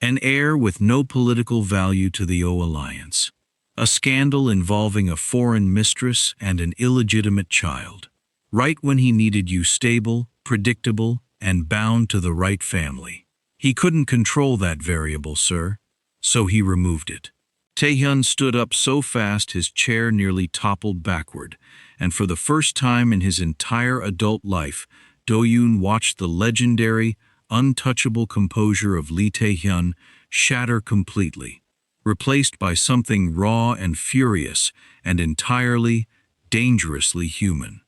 S1: An heir with no political value to the O alliance. A scandal involving a foreign mistress and an illegitimate child. Right when he needed you stable, predictable, and bound to the right family. He couldn't control that variable, sir, so he removed it. Tae Hyun stood up so fast his chair nearly toppled backward, and for the first time in his entire adult life, Do-yoon watched the legendary, untouchable composure of Lee Tae Hyun shatter completely, replaced by something raw and furious and entirely, dangerously human.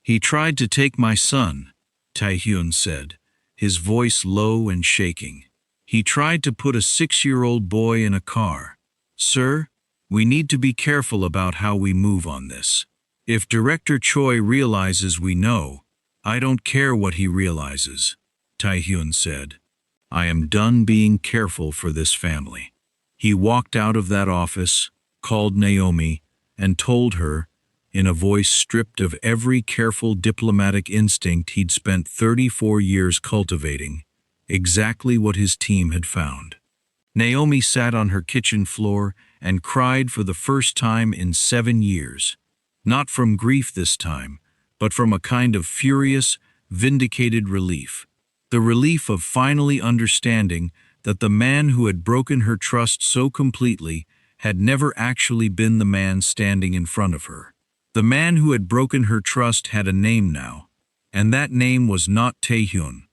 S1: "He tried to take my son," Tae Hyun said, his voice low and shaking. "He tried to put a 6-year-old boy in a car. Sir, we need to be careful about how we move on this. If Director Choi realizes we know, I don't care what he realizes," Tae Hyun said. "I am done being careful for this family." He walked out of that office, called Naomi, and told her, in a voice stripped of every careful diplomatic instinct he'd spent 34 years cultivating, exactly what his team had found. Naomi sat on her kitchen floor and cried for the first time in 7 years. Not from grief this time, but from a kind of furious, vindicated relief. The relief of finally understanding that the man who had broken her trust so completely had never actually been the man standing in front of her. The man who had broken her trust had a name now, and that name was not Tae Hyun.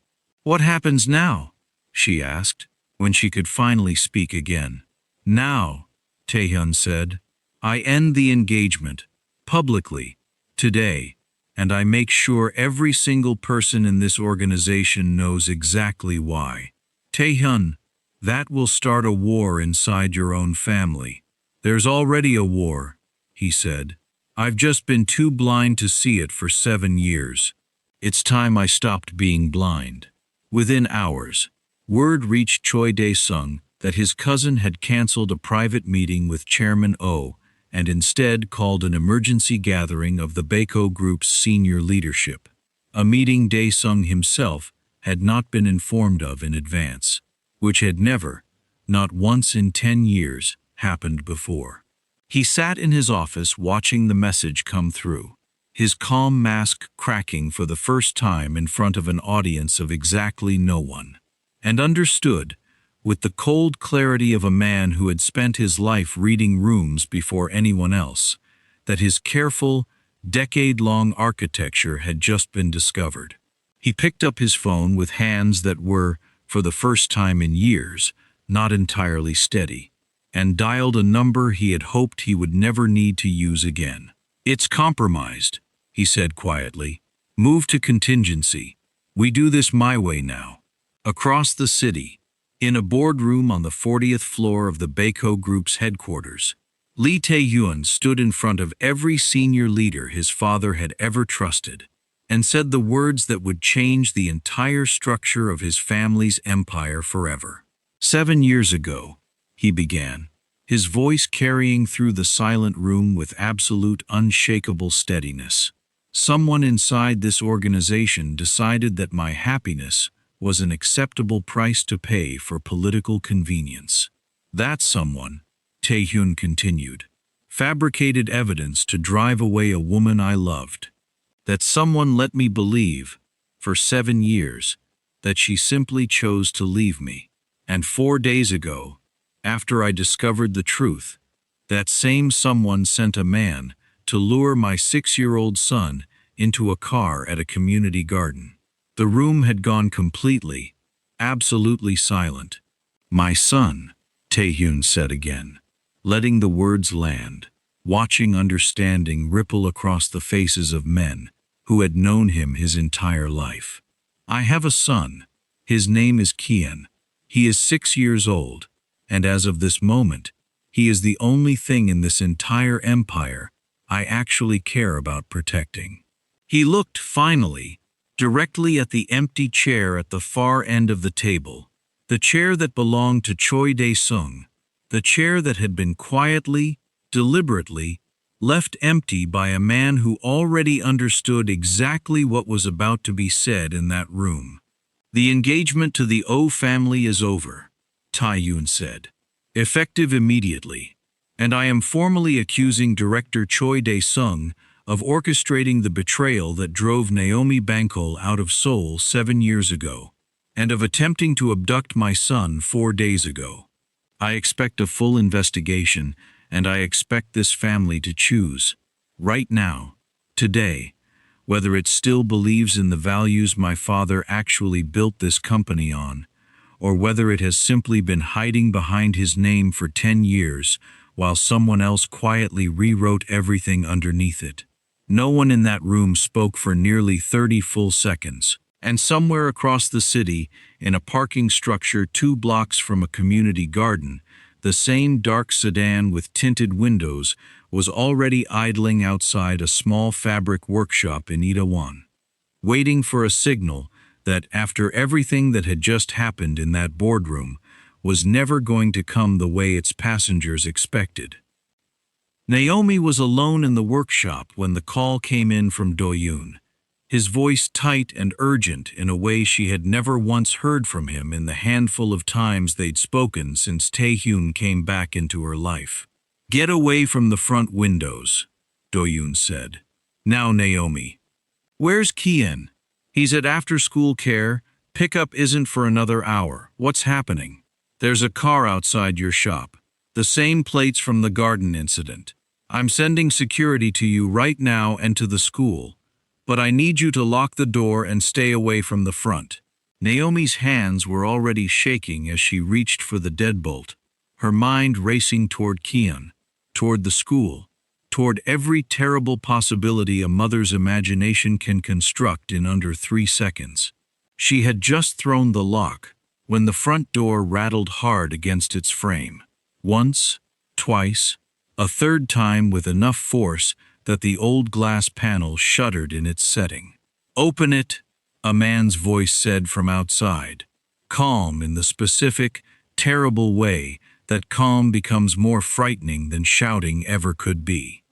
S1: "What happens now?" she asked, when she could finally speak again. "Now," Tae Hyun said, "I end the engagement, publicly, today, and I make sure every single person in this organization knows exactly why." Tae Hyun, that will start a war inside your own family. There's already a war, he said. I've just been too blind to see it for 7 years. It's time I stopped being blind. Within hours, word reached Choi Dae-sung that his cousin had canceled a private meeting with Chairman Oh and instead called an emergency gathering of the Baeko Group's senior leadership, a meeting Dae-sung himself had not been informed of in advance, which had never, not once in 10 years, happened before. He sat in his office watching the message come through, his calm mask cracking for the first time in front of an audience of exactly no one, and understood, with the cold clarity of a man who had spent his life reading rooms before anyone else, that his careful, decade-long architecture had just been discovered. He picked up his phone with hands that were, for the first time in years, not entirely steady, and dialed a number he had hoped he would never need to use again. "It's compromised," he said quietly. "Move to contingency. We do this my way now." Across the city, in a boardroom on the 40th floor of the Baeko Group's headquarters, Lee Tae Hyun stood in front of every senior leader his father had ever trusted and said the words that would change the entire structure of his family's empire forever. 7 years ago, he began, his voice carrying through the silent room with absolute unshakable steadiness. Someone inside this organization decided that my happiness was an acceptable price to pay for political convenience. That someone, Tae Hyun continued, fabricated evidence to drive away a woman I loved. That someone let me believe, for 7 years, that she simply chose to leave me. And 4 days ago, after I discovered the truth, that same someone sent a man to lure my 6-year-old son into a car at a community garden. The room had gone completely, absolutely silent. "My son," Tae Hyun said again, letting the words land, watching understanding ripple across the faces of men who had known him his entire life. "I have a son. His name is Kian. He is 6 years old, and as of this moment, he is the only thing in this entire empire I actually care about protecting." He looked, finally, directly at the empty chair at the far end of the table, the chair that belonged to Choi Dae-sung, the chair that had been quietly, deliberately, left empty by a man who already understood exactly what was about to be said in that room. "The engagement to the Oh family is over," Tae Hyun said, "effective immediately, and I am formally accusing director Choi Dae-sung of orchestrating the betrayal that drove Naomi Bangkol out of Seoul 7 years ago, and of attempting to abduct my son 4 days ago. I expect a full investigation, and I expect this family to choose, right now, today, whether it still believes in the values my father actually built this company on, or whether it has simply been hiding behind his name for 10 years while someone else quietly rewrote everything underneath it." No one in that room spoke for nearly 30 full seconds, and somewhere across the city, in a parking structure 2 blocks from a community garden, the same dark sedan with tinted windows was already idling outside a small fabric workshop in Itaewon, waiting for a signal that, after everything that had just happened in that boardroom, was never going to come the way its passengers expected. Naomi was alone in the workshop when the call came in from Do-yoon, his voice tight and urgent in a way she had never once heard from him in the handful of times they'd spoken since Tae Hyun came back into her life. "Get away from the front windows," Do-yoon said. "Now, Naomi." "Where's Kian?" "He's at after-school care. Pickup isn't for another hour. What's happening?" "There's a car outside your shop. The same plates from the garden incident. I'm sending security to you right now and to the school, but I need you to lock the door and stay away from the front." Naomi's hands were already shaking as she reached for the deadbolt, her mind racing toward Kian, toward the school, toward every terrible possibility a mother's imagination can construct in under 3 seconds. She had just thrown the lock, when the front door rattled hard against its frame. Once, twice, a third time with enough force that the old glass panel shuddered in its setting. "Open it," a man's voice said from outside, calm in the specific, terrible way that calm becomes more frightening than shouting ever could be.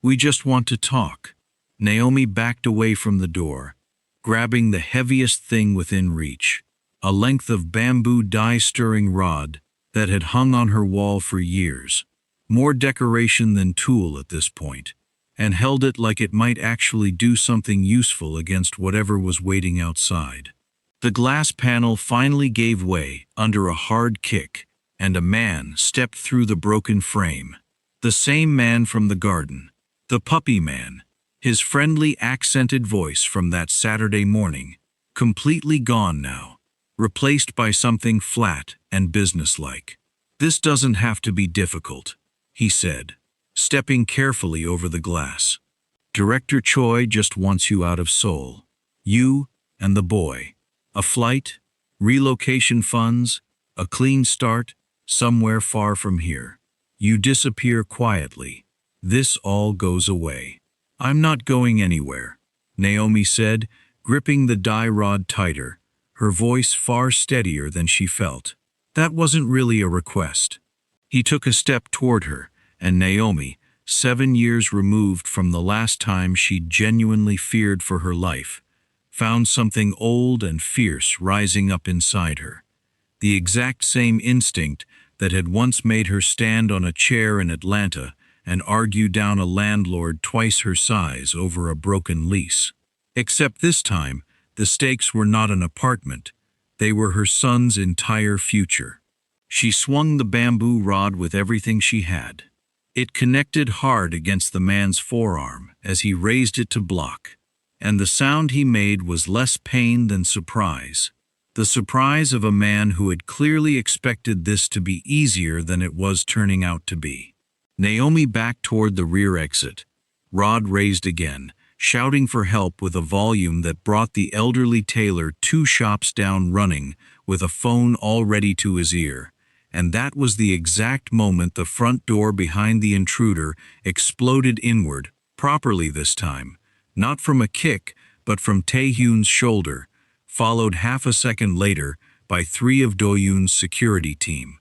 S1: "We just want to talk." Naomi backed away from the door, grabbing the heaviest thing within reach, a length of bamboo dye-stirring rod that had hung on her wall for years, more decoration than tool at this point, and held it like it might actually do something useful against whatever was waiting outside. The glass panel finally gave way under a hard kick, and a man stepped through the broken frame. The same man from the garden, the puppy man, his friendly accented voice from that Saturday morning, completely gone now, replaced by something flat and businesslike. "This doesn't have to be difficult," he said, stepping carefully over the glass. "Director Choi just wants you out of Seoul. You and the boy. A flight, relocation funds, a clean start, somewhere far from here. You disappear quietly. This all goes away." "I'm not going anywhere," Naomi said, gripping the dye rod tighter, her voice far steadier than she felt. That wasn't really a request. He took a step toward her, and Naomi, 7 years removed from the last time she'd genuinely feared for her life, found something old and fierce rising up inside her. The exact same instinct that had once made her stand on a chair in Atlanta and argue down a landlord twice her size over a broken lease. Except this time, the stakes were not an apartment. They were her son's entire future. She swung the bamboo rod with everything she had. It connected hard against the man's forearm as he raised it to block, and the sound he made was less pain than surprise. The surprise of a man who had clearly expected this to be easier than it was turning out to be. Naomi backed toward the rear exit, rod raised again, shouting for help with a volume that brought the elderly tailor 2 shops down running with a phone all ready to his ear. And that was the exact moment the front door behind the intruder exploded inward, properly this time, not from a kick, but from Tae Hyun's shoulder, followed half a second later by 3 of Do Yoon's security team.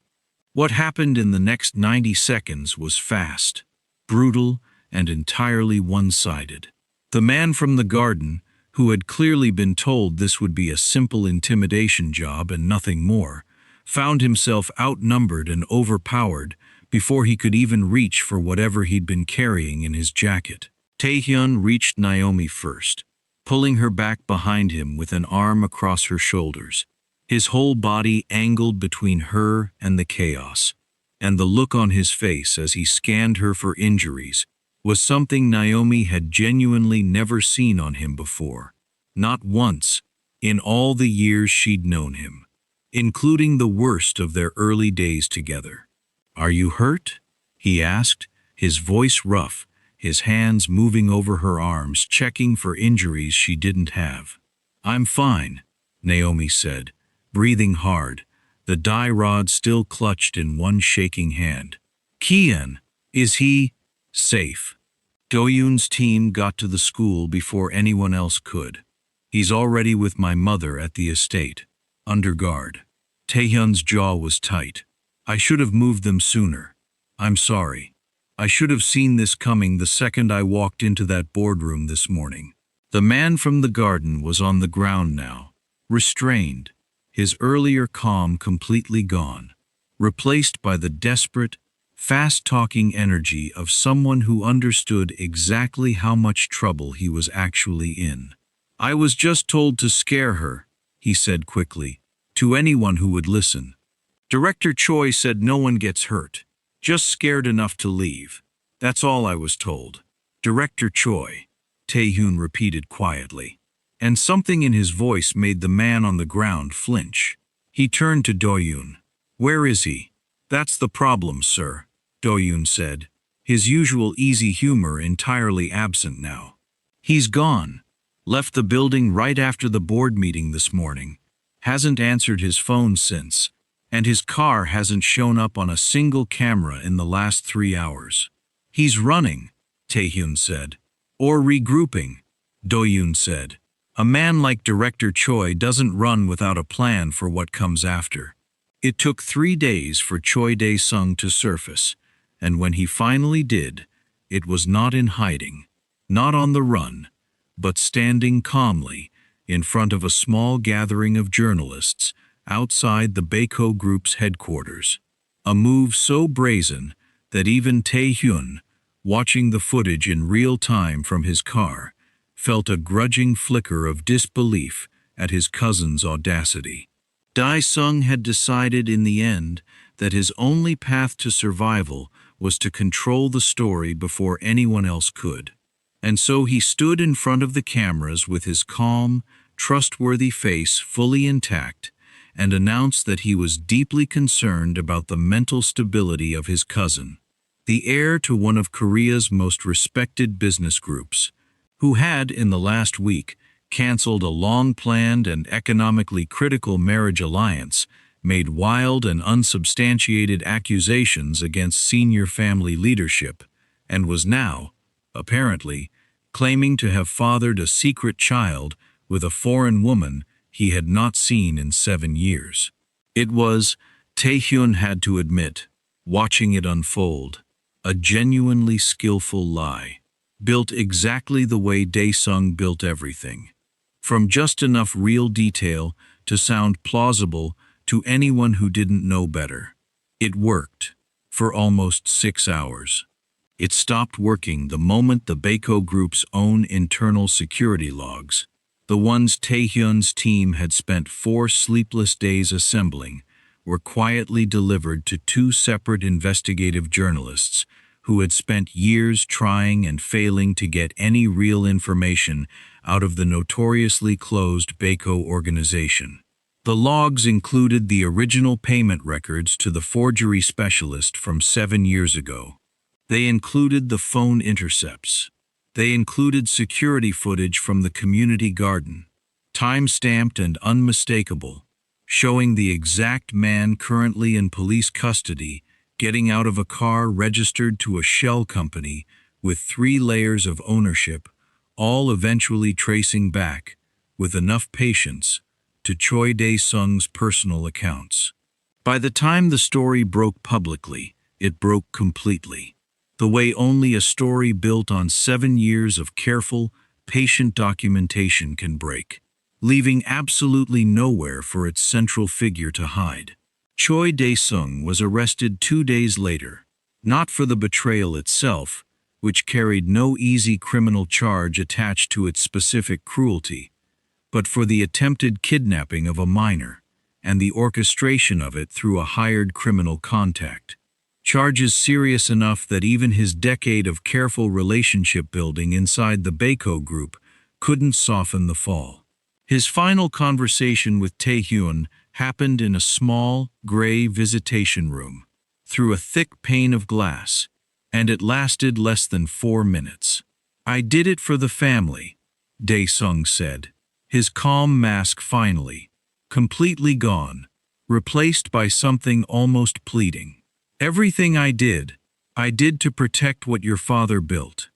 S1: What happened in the next 90 seconds was fast, brutal, and entirely one-sided. The man from the garden, who had clearly been told this would be a simple intimidation job and nothing more, found himself outnumbered and overpowered before he could even reach for whatever he'd been carrying in his jacket. Tae Hyun reached Naomi first, pulling her back behind him with an arm across her shoulders, his whole body angled between her and the chaos, and the look on his face as he scanned her for injuries was something Naomi had genuinely never seen on him before. Not once, in all the years she'd known him, including the worst of their early days together. "Are you hurt?" he asked, his voice rough, his hands moving over her arms, checking for injuries she didn't have. "I'm fine," Naomi said, breathing hard, the dye rod still clutched in one shaking hand. "Kian, is he safe?" Do Yoon's team got to the school before anyone else could. "He's already with my mother at the estate, under guard." Tae Hyun's jaw was tight. "I should have moved them sooner. I'm sorry. I should have seen this coming the second I walked into that boardroom this morning." The man from the garden was on the ground now, restrained, his earlier calm completely gone, replaced by the desperate, fast-talking energy of someone who understood exactly how much trouble he was actually in. "I was just told to scare her," he said quickly, to anyone who would listen. "Director Choi said no one gets hurt, just scared enough to leave. That's all I was told." "Director Choi," Tae Hyun repeated quietly, and something in his voice made the man on the ground flinch. He turned to Do Yoon. "Where is he?" "That's the problem, sir," Do Yoon said, his usual easy humor entirely absent now. "He's gone. Left the building right after the board meeting this morning. Hasn't answered his phone since, and his car hasn't shown up on a single camera in the last 3 hours. He's running, Tae Hyun said. Or regrouping, Do Yoon said. A man like director Choi doesn't run without a plan for what comes after. It took 3 days for Choi Dae-sung to surface, and when he finally did, it was not in hiding, not on the run, but standing calmly in front of a small gathering of journalists outside the Baeko Group's headquarters. A move so brazen that even Tae Hyun, watching the footage in real time from his car, felt a grudging flicker of disbelief at his cousin's audacity. Dae-sung had decided in the end that his only path to survival was to control the story before anyone else could. And so he stood in front of the cameras with his calm, trustworthy face fully intact and announced that he was deeply concerned about the mental stability of his cousin, the heir to one of Korea's most respected business groups, who had, in the last week, canceled a long-planned and economically critical marriage alliance, made wild and unsubstantiated accusations against senior family leadership, and was now, apparently, claiming to have fathered a secret child with a foreign woman he had not seen in 7 years. It was, Tae Hyun had to admit, watching it unfold, a genuinely skillful lie, built exactly the way Dae-sung built everything. From just enough real detail to sound plausible to anyone who didn't know better. It worked, for almost 6 hours. It stopped working the moment the Baeko Group's own internal security logs, the ones Tae Hyun's team had spent 4 sleepless days assembling, were quietly delivered to 2 separate investigative journalists who had spent years trying and failing to get any real information out of the notoriously closed Baeko organization. The logs included the original payment records to the forgery specialist from 7 years ago. They included the phone intercepts. They included security footage from the community garden, time-stamped and unmistakable, showing the exact man currently in police custody getting out of a car registered to a shell company with 3 layers of ownership, all eventually tracing back, with enough patience, to Choi Dae-sung's personal accounts. By the time the story broke publicly, it broke completely, the way only a story built on 7 years of careful, patient documentation can break, leaving absolutely nowhere for its central figure to hide. Choi Dae-sung was arrested 2 days later, not for the betrayal itself, which carried no easy criminal charge attached to its specific cruelty, but for the attempted kidnapping of a minor and the orchestration of it through a hired criminal contact. Charges serious enough that even his decade of careful relationship building inside the Baeko Group couldn't soften the fall. His final conversation with Tae Hyun happened in a small, gray visitation room, through a thick pane of glass, and it lasted less than 4 minutes. "I did it for the family," Dae-sung said, his calm mask finally, completely gone, replaced by something almost pleading. "Everything I did to protect what your father built.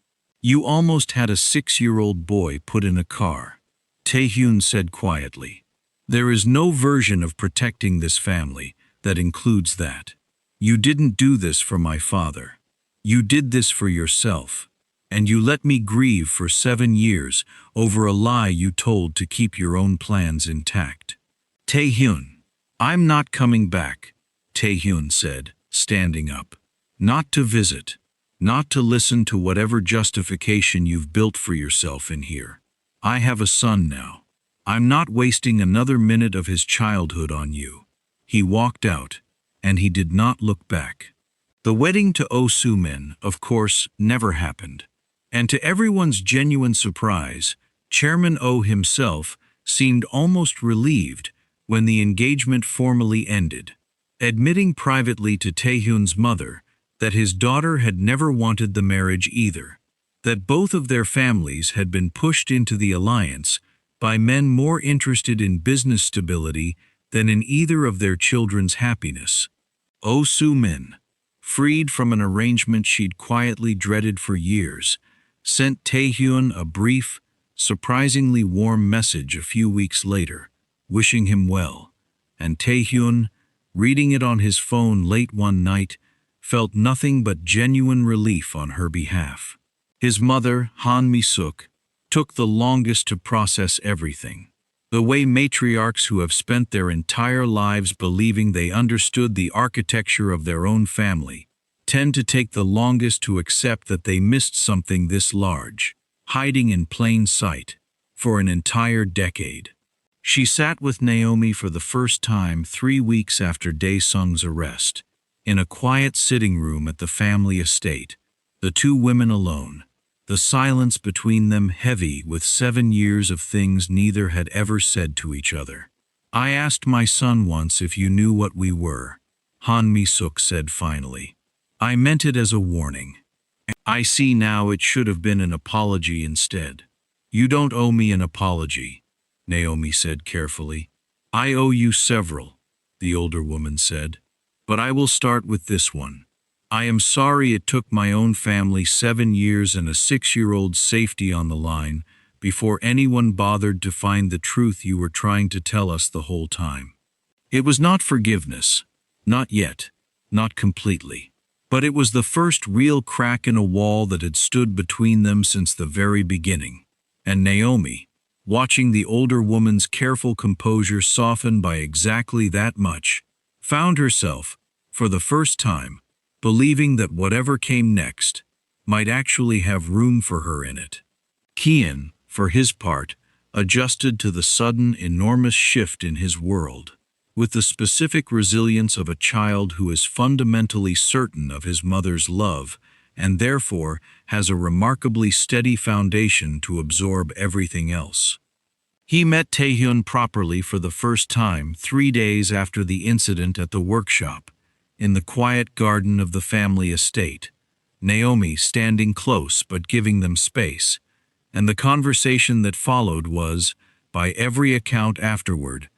S1: You almost had a 6-year-old boy put in a car," Tae Hyun said quietly. "There is no version of protecting this family that includes that. You didn't do this for my father. You did this for yourself, and you let me grieve for 7 years over a lie you told to keep your own plans intact." "Tae Hyun, I'm not coming back," Tae Hyun said, standing up. "Not to visit, not to listen to whatever justification you've built for yourself in here. I have a son now. I'm not wasting another minute of his childhood on you." He walked out, and he did not look back. The wedding to Oh Soo-min, of course, never happened. And to everyone's genuine surprise, Chairman Oh himself seemed almost relieved when the engagement formally ended, admitting privately to Tae Hyun's mother that his daughter had never wanted the marriage either, that both of their families had been pushed into the alliance by men more interested in business stability than in either of their children's happiness. Oh Soo-min, freed from an arrangement she'd quietly dreaded for years, sent Tae Hyun a brief, surprisingly warm message a few weeks later, wishing him well, and Tae Hyun, reading it on his phone late one night, felt nothing but genuine relief on her behalf. His mother, Han Mi-suk, took the longest to process everything. The way matriarchs who have spent their entire lives believing they understood the architecture of their own family tend to take the longest to accept that they missed something this large, hiding in plain sight, for an entire decade. She sat with Naomi for the first time 3 weeks after Dae-sung's arrest, in a quiet sitting room at the family estate, the two women alone, the silence between them heavy with 7 years of things neither had ever said to each other. "I asked my son once if you knew what we were," Han Mi-suk said finally. "I meant it as a warning. I see now it should have been an apology instead." "You don't owe me an apology," Naomi said carefully. "I owe you several," the older woman said. "But I will start with this one. I am sorry it took my own family 7 years and a 6-year-old's safety on the line before anyone bothered to find the truth you were trying to tell us the whole time. It was not forgiveness, not yet, not completely. But it was the first real crack in a wall that had stood between them since the very beginning." And Naomi, watching the older woman's careful composure soften by exactly that much, found herself, for the first time, believing that whatever came next might actually have room for her in it. Kian, for his part, adjusted to the sudden, enormous shift in his world, with the specific resilience of a child who is fundamentally certain of his mother's love and therefore has a remarkably steady foundation to absorb everything else. He met Tae Hyun properly for the first time 3 days after the incident at the workshop, in the quiet garden of the family estate, Naomi standing close but giving them space, and the conversation that followed was, by every account afterward,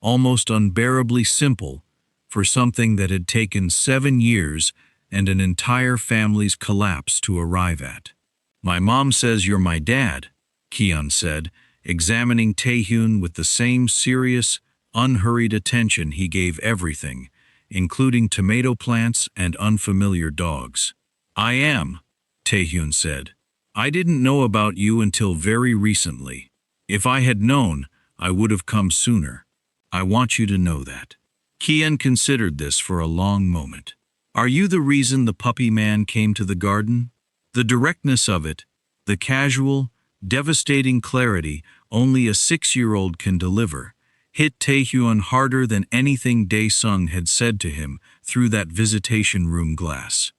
S1: almost unbearably simple for something that had taken 7 years and an entire family's collapse to arrive at. "My mom says you're my dad," Kian said, examining Tae Hyun with the same serious, unhurried attention he gave everything, including tomato plants and unfamiliar dogs. "I am," Tae Hyun said. "I didn't know about you until very recently. If I had known, I would have come sooner. I want you to know that." Kian considered this for a long moment. "Are you the reason the puppy man came to the garden?" The directness of it, the casual, devastating clarity only a 6-year-old can deliver, hit Tae Hyun harder than anything Dae-sung had said to him through that visitation room glass.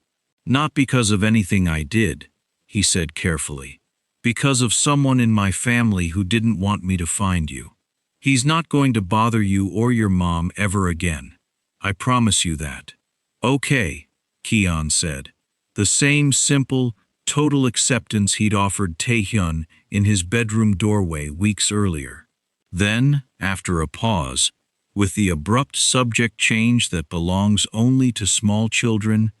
S1: "Not because of anything I did," he said carefully. "Because of someone in my family who didn't want me to find you. He's not going to bother you or your mom ever again. I promise you that." "Okay," Kian said. The same simple, total acceptance he'd offered Tae Hyun in his bedroom doorway weeks earlier. Then, after a pause, with the abrupt subject change that belongs only to small children,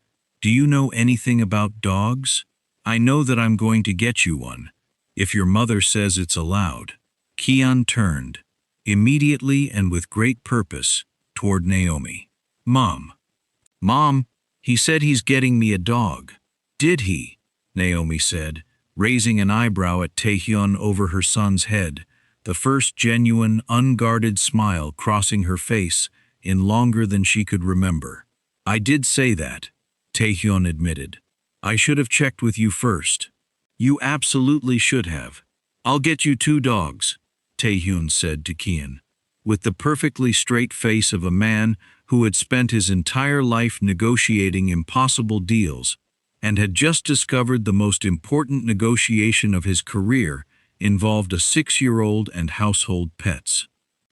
S1: "Do you know anything about dogs? I know that I'm going to get you one, if your mother says it's allowed." Kian turned, immediately and with great purpose, toward Naomi. Mom, he said he's getting me a dog." "Did he?" Naomi said, raising an eyebrow at Tae Hyun over her son's head, the first genuine, unguarded smile crossing her face in longer than she could remember. "I did say that," Tae Hyun admitted. "I should have checked with you first." "You absolutely should have. I'll get you 2 dogs, Tae Hyun said to Kian, with the perfectly straight face of a man who had spent his entire life negotiating impossible deals and had just discovered the most important negotiation of his career involved a 6-year-old and household pets.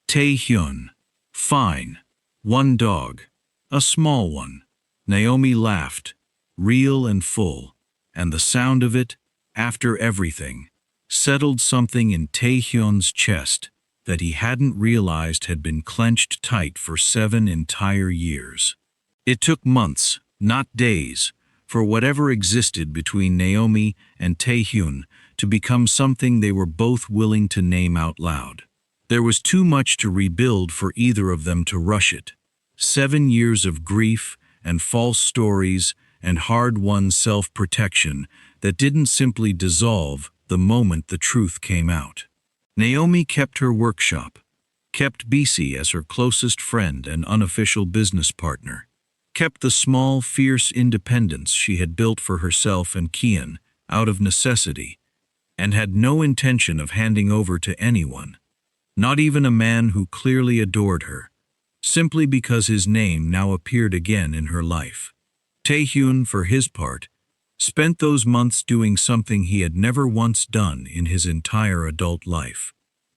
S1: Tae Hyun. "Fine. 1 dog. A small one." Naomi laughed, real and full, and the sound of it, after everything, settled something in Tae Hyun's chest that he hadn't realized had been clenched tight for 7 entire years. It took months, not days, for whatever existed between Naomi and Tae Hyun to become something they were both willing to name out loud. There was too much to rebuild for either of them to rush it. 7 years of grief and false stories and hard-won self-protection that didn't simply dissolve the moment the truth came out. Naomi kept her workshop, kept BC as her closest friend and unofficial business partner, kept the small, fierce independence she had built for herself and Kian out of necessity, and had no intention of handing over to anyone, not even a man who clearly adored her, simply because his name now appeared again in her life. Tae Hyun, for his part, spent those months doing something he had never once done in his entire adult life.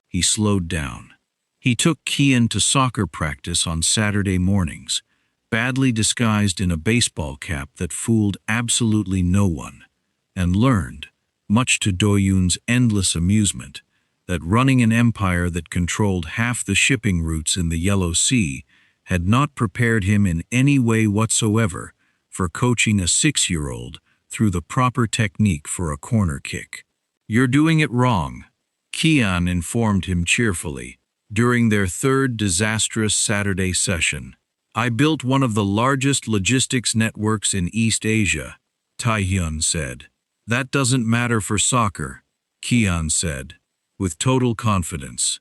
S1: He slowed down. He took Kian to soccer practice on Saturday mornings, badly disguised in a baseball cap that fooled absolutely no one, and learned, much to Do-yoon's endless amusement, that running an empire that controlled half the shipping routes in the Yellow Sea had not prepared him in any way whatsoever for coaching a 6-year-old through the proper technique for a corner kick. "You're doing it wrong," Kian informed him cheerfully, during their third disastrous Saturday session. "I built one of the largest logistics networks in East Asia," Tae Hyun said. "That doesn't matter for soccer," Kian said, with total confidence.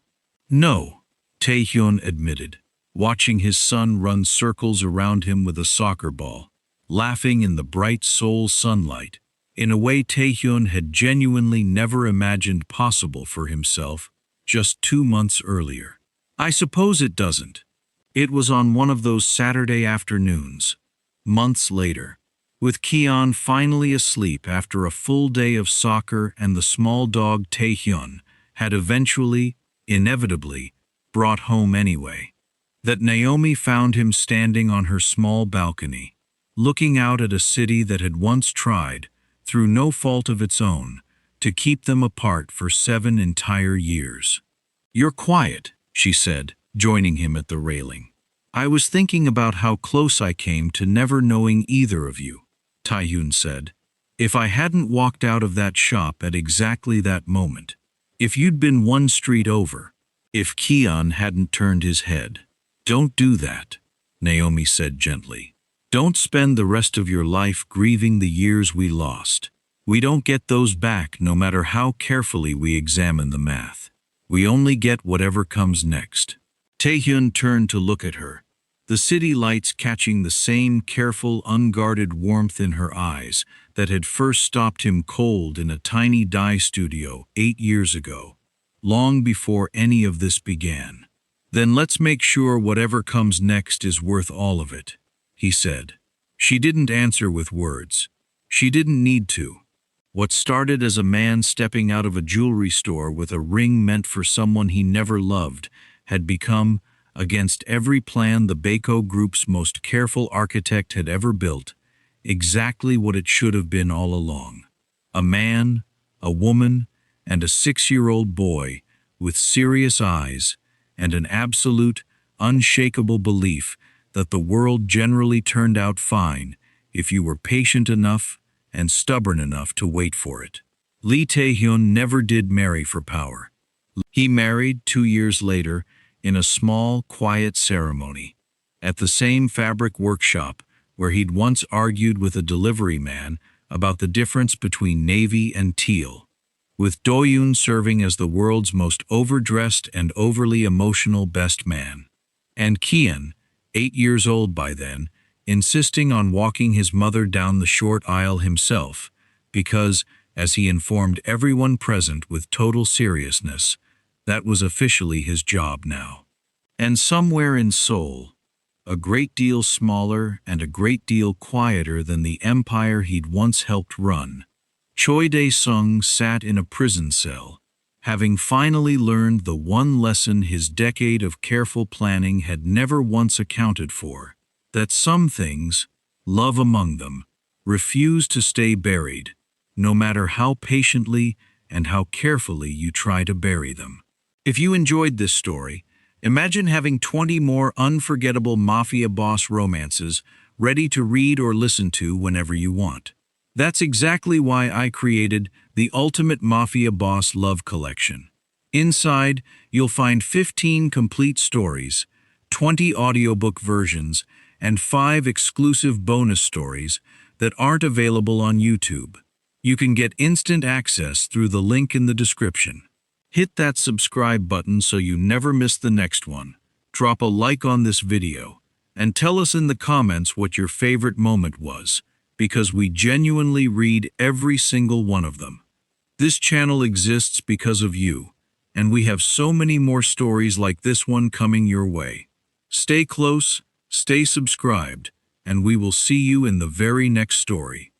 S1: "No," Tae Hyun admitted, watching his son run circles around him with a soccer ball, laughing in the bright Seoul sunlight, in a way Tae Hyun had genuinely never imagined possible for himself just 2 months earlier. "I suppose it doesn't." It was on one of those Saturday afternoons, months later, with Kian finally asleep after a full day of soccer and the small dog Tae Hyun had eventually, inevitably, brought home anyway, that Naomi found him standing on her small balcony, looking out at a city that had once tried, through no fault of its own, to keep them apart for 7 entire years. "You're quiet," she said, joining him at the railing. "I was thinking about how close I came to never knowing either of you," Tae Hyun said. "If I hadn't walked out of that shop at exactly that moment, if you'd been one street over, if Kian hadn't turned his head." "Don't do that," Naomi said gently. "Don't spend the rest of your life grieving the years we lost. We don't get those back no matter how carefully we examine the math. We only get whatever comes next." Tae Hyun turned to look at her, the city lights catching the same careful, unguarded warmth in her eyes that had first stopped him cold in a tiny dye studio 8 years ago, long before any of this began. "Then let's make sure whatever comes next is worth all of it," he said. She didn't answer with words. She didn't need to. What started as a man stepping out of a jewelry store with a ring meant for someone he never loved had become, against every plan the Baeko Group's most careful architect had ever built, exactly what it should have been all along. A man, a woman, and a 6-year-old boy with serious eyes and an absolute, unshakable belief that the world generally turned out fine if you were patient enough and stubborn enough to wait for it. Lee Tae Hyun never did marry for power. He married 2 years later in a small, quiet ceremony, at the same fabric workshop where he'd once argued with a delivery man about the difference between navy and teal, with Do-yoon serving as the world's most overdressed and overly emotional best man, and Kian, 8 years old by then, insisting on walking his mother down the short aisle himself, because, as he informed everyone present with total seriousness, that was officially his job now. And somewhere in Seoul, a great deal smaller and a great deal quieter than the empire he'd once helped run, Choi Dae-sung sat in a prison cell, having finally learned the one lesson his decade of careful planning had never once accounted for, that some things, love among them, refuse to stay buried, no matter how patiently and how carefully you try to bury them. If you enjoyed this story, imagine having 20 more unforgettable mafia boss romances ready to read or listen to whenever you want. That's exactly why I created the Ultimate Mafia Boss Love Collection. Inside, you'll find 15 complete stories, 20 audiobook versions, and 5 exclusive bonus stories that aren't available on YouTube. You can get instant access through the link in the description. Hit that subscribe button so you never miss the next one. Drop a like on this video, and tell us in the comments what your favorite moment was, because we genuinely read every single one of them. This channel exists because of you, and we have so many more stories like this one coming your way. Stay close, stay subscribed, and we will see you in the very next story.